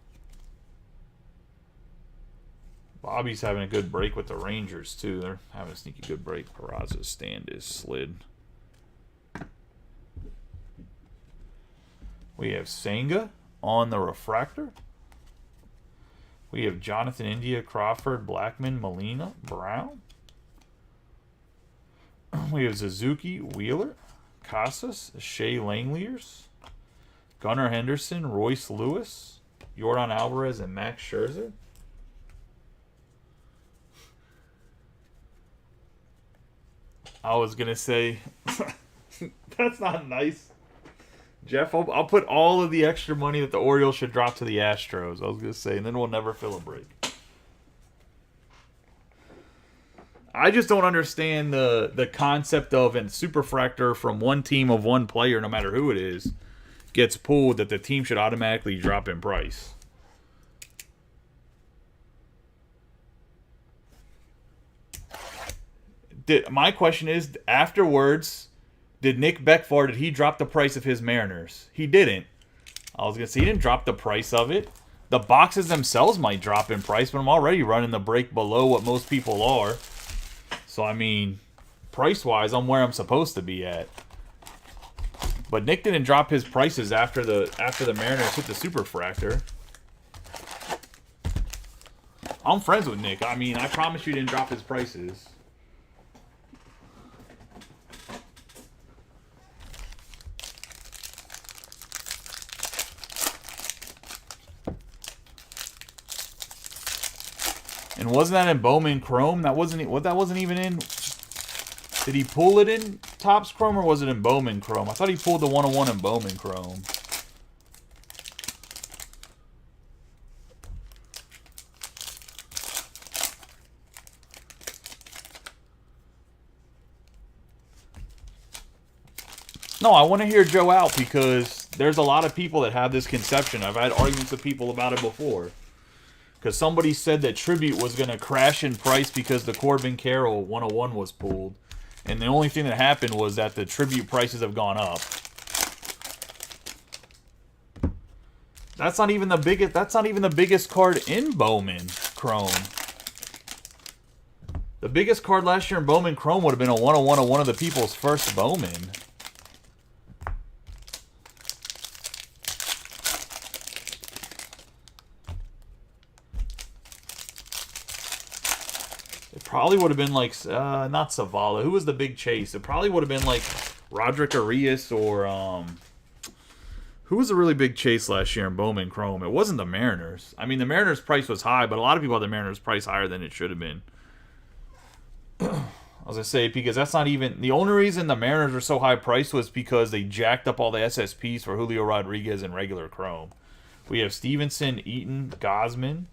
[SPEAKER 1] Bobby's having a good break with the Rangers, too. They're having a sneaky good break. Peraza's stand is slid. We have Senga on the refractor. We have Jonathan India, Crawford, Blackman, Molina, Brown. We have Suzuki, Wheeler, Casas, Shea Langeliers, Gunnar Henderson, Royce Lewis, Yordan Alvarez, and Max Scherzer. I was going to say, that's not nice. Jeff, I'll put all of the extra money that the Orioles should drop to the Astros. I was going to say, and then we'll never fill a break. I just don't understand the concept of a superfractor from one team of one player, no matter who it is, gets pulled, that the team should automatically drop in price. My question is, afterwards, did Nick Beckford, did he drop the price of his Mariners? He didn't. I was going to say, he didn't drop the price of it. The boxes themselves might drop in price, but I'm already running the break below what most people are. So, I mean, price-wise, I'm where I'm supposed to be at. But Nick didn't drop his prices after the Mariners hit the superfractor. I'm friends with Nick. I mean, I promise you he didn't drop his prices. And wasn't that in Bowman Chrome? That wasn't even in. Did he pull it in Topps Chrome or was it in Bowman Chrome? I thought he pulled the 101 in Bowman Chrome. No, I want to hear Joe out because there's a lot of people that have this conception. I've had arguments with people about it before. Because somebody said that Tribute was going to crash in price because the Corbin Carroll 101 was pulled. And the only thing that happened was that the Tribute prices have gone up. That's not even the biggest card in Bowman Chrome. The biggest card last year in Bowman Chrome would have been a 101 of one of the people's first Bowman. Probably would have been like, not Savala. Who was the big chase? It probably would have been like Roderick Arias or, who was a really big chase last year in Bowman Chrome? It wasn't the Mariners. I mean, the Mariners' price was high, but a lot of people had the Mariners' price higher than it should have been. I was going to say, because that's not even, the only reason the Mariners were so high priced was because they jacked up all the SSPs for Julio Rodriguez and regular Chrome. We have Stevenson, Eaton, Gosman,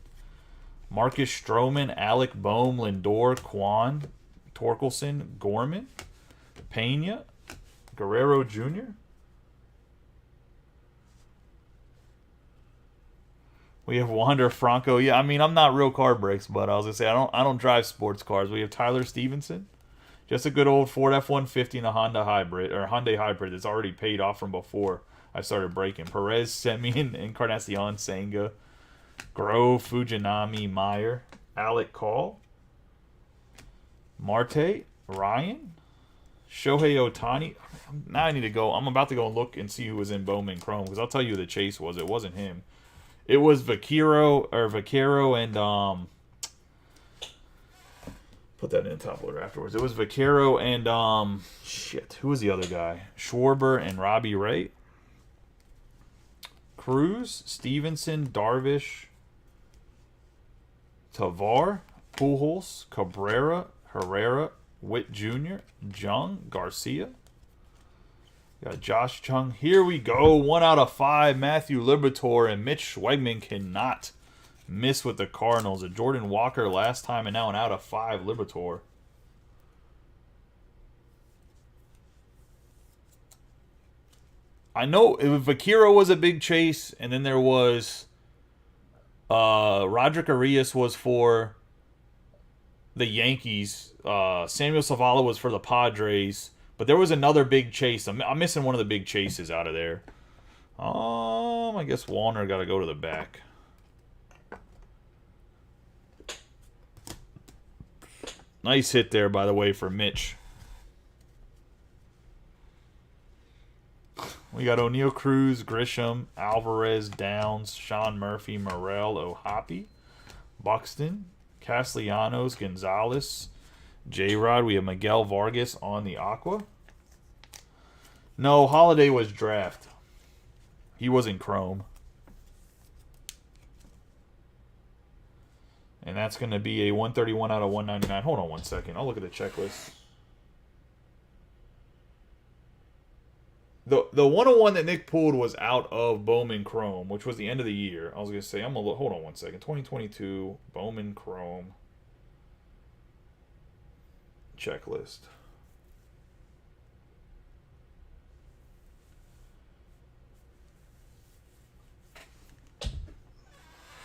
[SPEAKER 1] Marcus Stroman, Alec Boehm, Lindor, Kwan, Torkelson, Gorman, Pena, Guerrero Jr. We have Wander Franco. Yeah, I mean, I'm not real card breaks, but I was gonna say I don't drive sports cars. We have Tyler Stevenson, just a good old Ford F-150 and a Honda Hybrid or Hyundai Hybrid that's already paid off from before I started breaking. Perez, Semien, Encarnacion, Senga, Grove, Fujinami, Meyer, Alec Call, Marte, Ryan, Shohei Ohtani. Now I need to go. I'm about to go and look and see who was in Bowman Chrome because I'll tell you who the chase was. It wasn't him. It was Vaquero and put that in the top loader afterwards. It was Vaquero and who was the other guy? Schwarber and Robbie Ray. Cruz, Stevenson, Darvish, Tavar, Pujols, Cabrera, Herrera, Witt Jr., Jung, Garcia. Got Josh Chung. Here we go. 1 out of 5. Matthew Liberatore and Mitch Schwegman cannot Miss with the Cardinals. A Jordan Walker last time and now an out of 5 Libertor. I know Vaquero was a big chase, and then there was Roderick Arias was for the Yankees. Samuel Zavala was for the Padres. But there was another big chase. I'm missing one of the big chases out of there. I guess Warner got to go to the back. Nice hit there, by the way, for Mitch. We got O'Neal, Cruz, Grisham, Alvarez, Downs, Sean Murphy, Morel, O'Hoppe, Buxton, Castellanos, Gonzalez, J-Rod. We have Miguel Vargas on the Aqua. No, Holiday was draft. He was in Chrome. And that's going to be a 131 out of 199. Hold on one second. I'll look at the checklist. The 101 that Nick pulled was out of Bowman Chrome, which was the end of the year. I was going to say, hold on one second. 2022 Bowman Chrome checklist.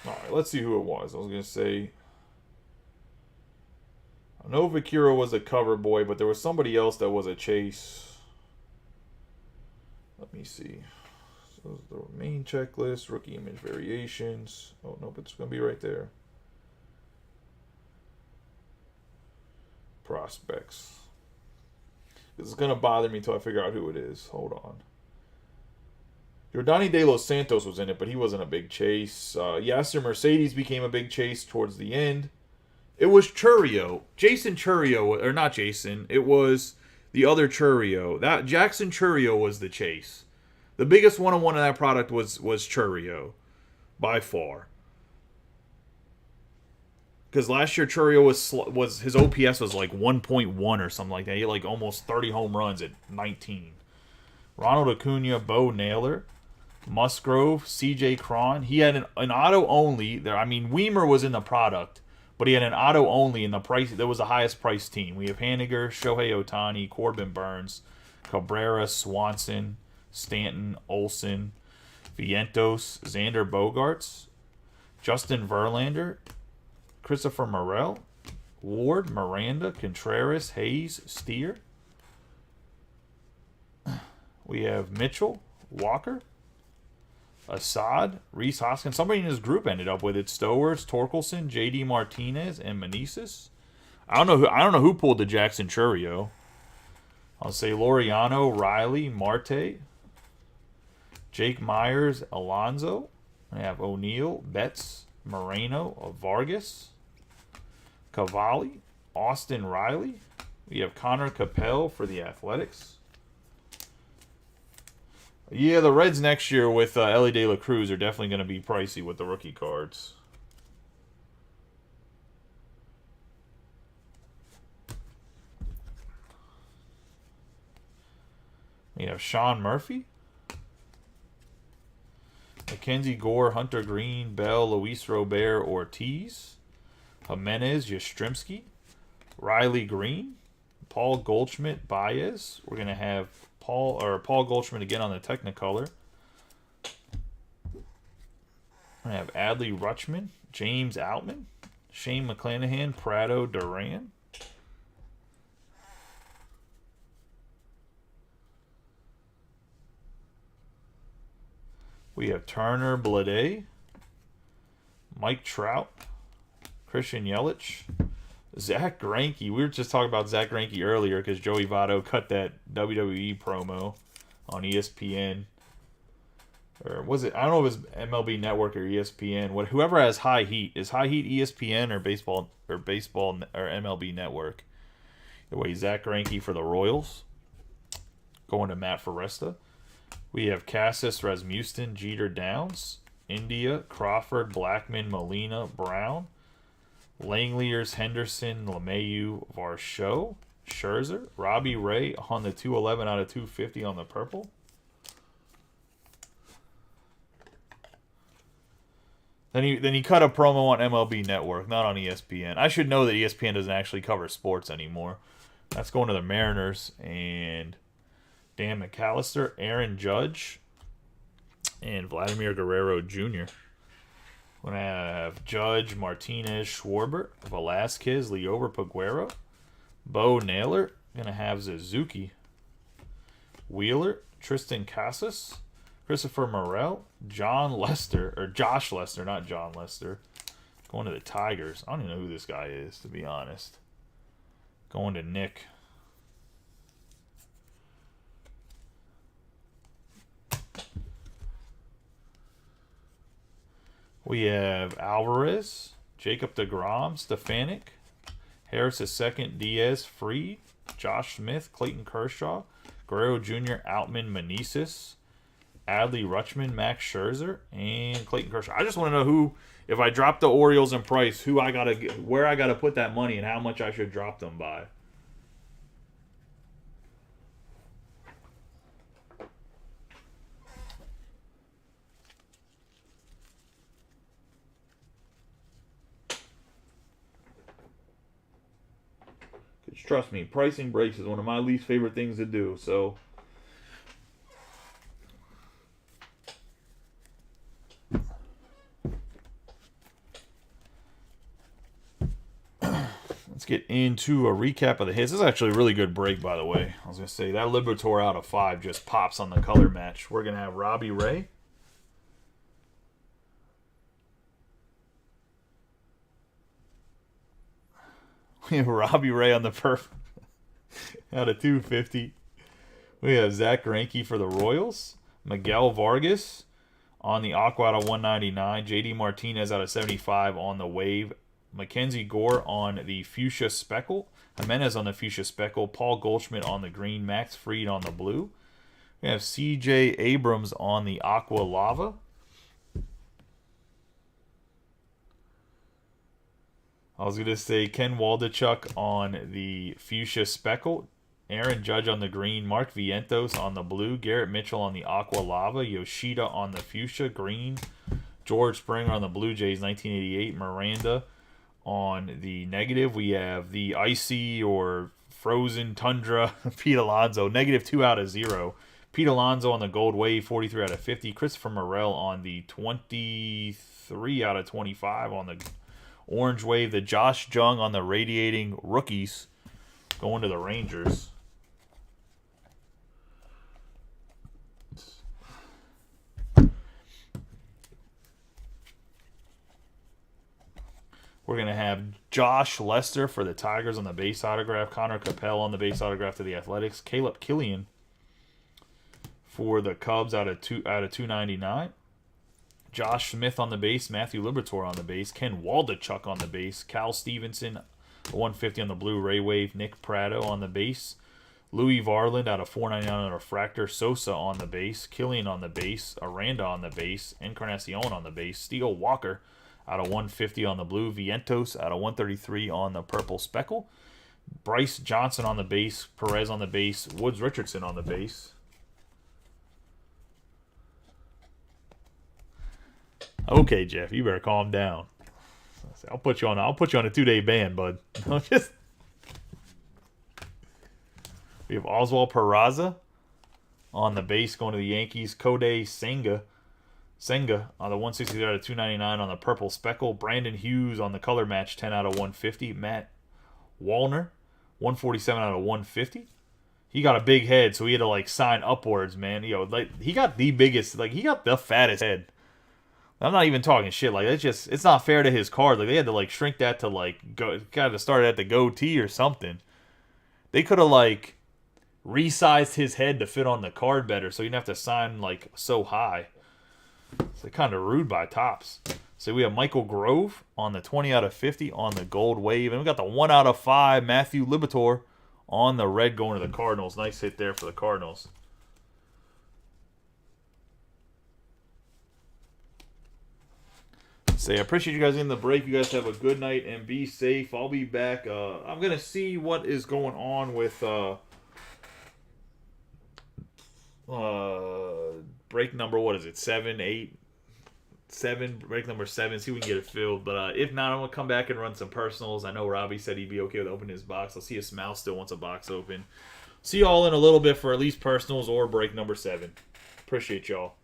[SPEAKER 1] All right, let's see who it was. I was going to say, I know Vaquero was a cover boy, but there was somebody else that was a chase. Let me see. So the main checklist, rookie image variations. Oh, no, but it's going to be right there. Prospects. This is going to bother me until I figure out who it is. Hold on. Yordani De Los Santos was in it, but he wasn't a big chase. Yasser Mercedes became a big chase towards the end. It was Chourio. Jason Chourio, or not Jason. It was the other Chourio. That Jackson Chourio was the chase. The biggest one-on-one in that product was Chourio, by far. Because last year Chourio was his OPS was like 1.1 or something like that. He had like almost 30 home runs at 19. Ronald Acuna, Bo Naylor, Musgrove, CJ Cron. He had an auto only there. I mean, Weimer was in the product, but he had an auto only in the price. That was the highest priced team. We have Haniger, Shohei Ohtani, Corbin Burns, Cabrera, Swanson, Stanton, Olsen, Vientos, Xander Bogaerts, Justin Verlander, Christopher Morel, Ward, Miranda, Contreras, Hayes, Steer. We have Mitchell, Walker, Assad, Rhys Hoskins. Somebody in his group ended up with it. Stowers, Torkelson, J.D. Martinez, and Meneses. I don't know who pulled the Jackson Chourio. I'll say Laureano, Riley, Marte, Jake Myers, Alonso. I have O'Neal, Betts, Moreno, Vargas, Cavalli, Austin Riley. We have Connor Capel for the Athletics. Yeah, the Reds next year with Elly De La Cruz are definitely going to be pricey with the rookie cards. We have Sean Murphy, Mackenzie Gore, Hunter Green, Bell, Luis Robert, Ortiz, Jimenez, Yastrzemski, Riley Green, Paul Goldschmidt, Baez. We're going to have Paul Goldschmidt again on the Technicolor. I have Adley Rutschman, James Outman, Shane McClanahan, Prado, Duran. We have Turner, Blade, Mike Trout, Christian Yelich, Zach Greinke. We were just talking about Zach Greinke earlier because Joey Votto cut that WWE promo on ESPN. Or was it? I don't know if it was MLB Network or ESPN. Whoever has High Heat. Is High Heat ESPN or baseball or MLB Network? The way Zach Greinke for the Royals. Going to Matt Foresta. We have Cassis, Rasmussen, Jeter, Downs, India, Crawford, Blackman, Molina, Brown, Langeliers, Henderson, LeMahieu, Varsho, Scherzer, Robbie Ray on the 211 out of 250 on the purple. Then he cut a promo on MLB Network, not on ESPN. I should know that ESPN doesn't actually cover sports anymore. That's going to the Mariners and Dan McAllister, Aaron Judge, and Vladimir Guerrero Jr. We're going to have Judge, Martinez, Schwarber, Velasquez, Liober, Peguero, Bo Naylor. Going to have Suzuki, Wheeler, Tristan Casas, Christopher Morel, Josh Lester, not John Lester. Going to the Tigers. I don't even know who this guy is, to be honest. Going to Nick. We have Alvarez, Jacob deGrom, Stefanik, Harris II, Diaz, Freed, Josh Smith, Clayton Kershaw, Guerrero Jr., Outman, Meneses, Adley Rutschman, Max Scherzer, and Clayton Kershaw. I just want to know who, if I drop the Orioles in price, where I gotta put that money and how much I should drop them by. Trust me, pricing breaks is one of my least favorite things to do. So, let's get into a recap of the hits. This is actually a really good break, by the way. I was going to say, that Liberatore out of 5 just pops on the color match. We're going to have Robbie Ray. We have Robbie Ray on the perf out of 250. We have Zach Greinke for the Royals. Miguel Vargas on the Aqua out of 199. JD Martinez out of 75 on the Wave. Mackenzie Gore on the Fuchsia Speckle. Jimenez on the Fuchsia Speckle. Paul Goldschmidt on the green. Max Fried on the blue. We have CJ Abrams on the Aqua Lava. I was going to say Ken Waldichuk on the Fuchsia Speckle, Aaron Judge on the green, Mark Vientos on the blue, Garrett Mitchell on the Aqua Lava, Yoshida on the Fuchsia green, George Springer on the Blue Jays 1988, Miranda on the negative. We have the Icy or Frozen Tundra, Pete Alonso, -2 out of 0. Pete Alonso on the Gold Wave, 43 out of 50. Christopher Morel on the 23 out of 25 on the Orange Wave, the Josh Jung on the Radiating Rookies going to the Rangers. We're going to have Josh Lester for the Tigers on the base autograph, Connor Capel on the base autograph to the Athletics, Caleb Killian for the Cubs out of 299. Josh Smith on the base, Matthew Liberatore on the base, Ken Waldichuk on the base, Cal Stevenson, 150 on the blue, Ray Wave, Nick Pratto on the base, Louis Varland out of 499 on a refractor, Sosa on the base, Killian on the base, Aranda on the base, Encarnacion on the base, Steele Walker out of 150 on the blue, Vientos out of 133 on the purple speckle, Bryce Johnson on the base, Perez on the base, Woods Richardson on the base. Okay, Jeff, you better calm down. I'll put you on a 2-day ban, bud. We have Oswald Peraza on the base going to the Yankees. Kodai Senga on the 160 out of 299 on the purple speckle. Brandon Hughes on the color match, 10 out of 150. Matt Wallner, 147 out of 150. He got a big head, so he had to sign upwards, man. He got the biggest, he got the fattest head. I'm not even talking shit. It's not fair to his card. They had to shrink that to kind of start at the goatee or something. They could have resized his head to fit on the card better, so you didn't have to sign so high. It's kind of rude by Topps. So we have Michael Grove on the 20 out of 50 on the Gold Wave, and we got the 1 out of 5 Matthew Liberatore on the red going to the Cardinals. Nice hit there for the Cardinals. I appreciate you guys in the break. You guys have a good night and be safe. I'll be back. I'm going to see what is going on with break number, 7, 8. break number 7, see if we can get it filled. But if not, I'm going to come back and run some personals. I know Robbie said he'd be okay with opening his box. I'll see if Smile still wants a box open. See y'all in a little bit for at least personals or break number 7. Appreciate y'all.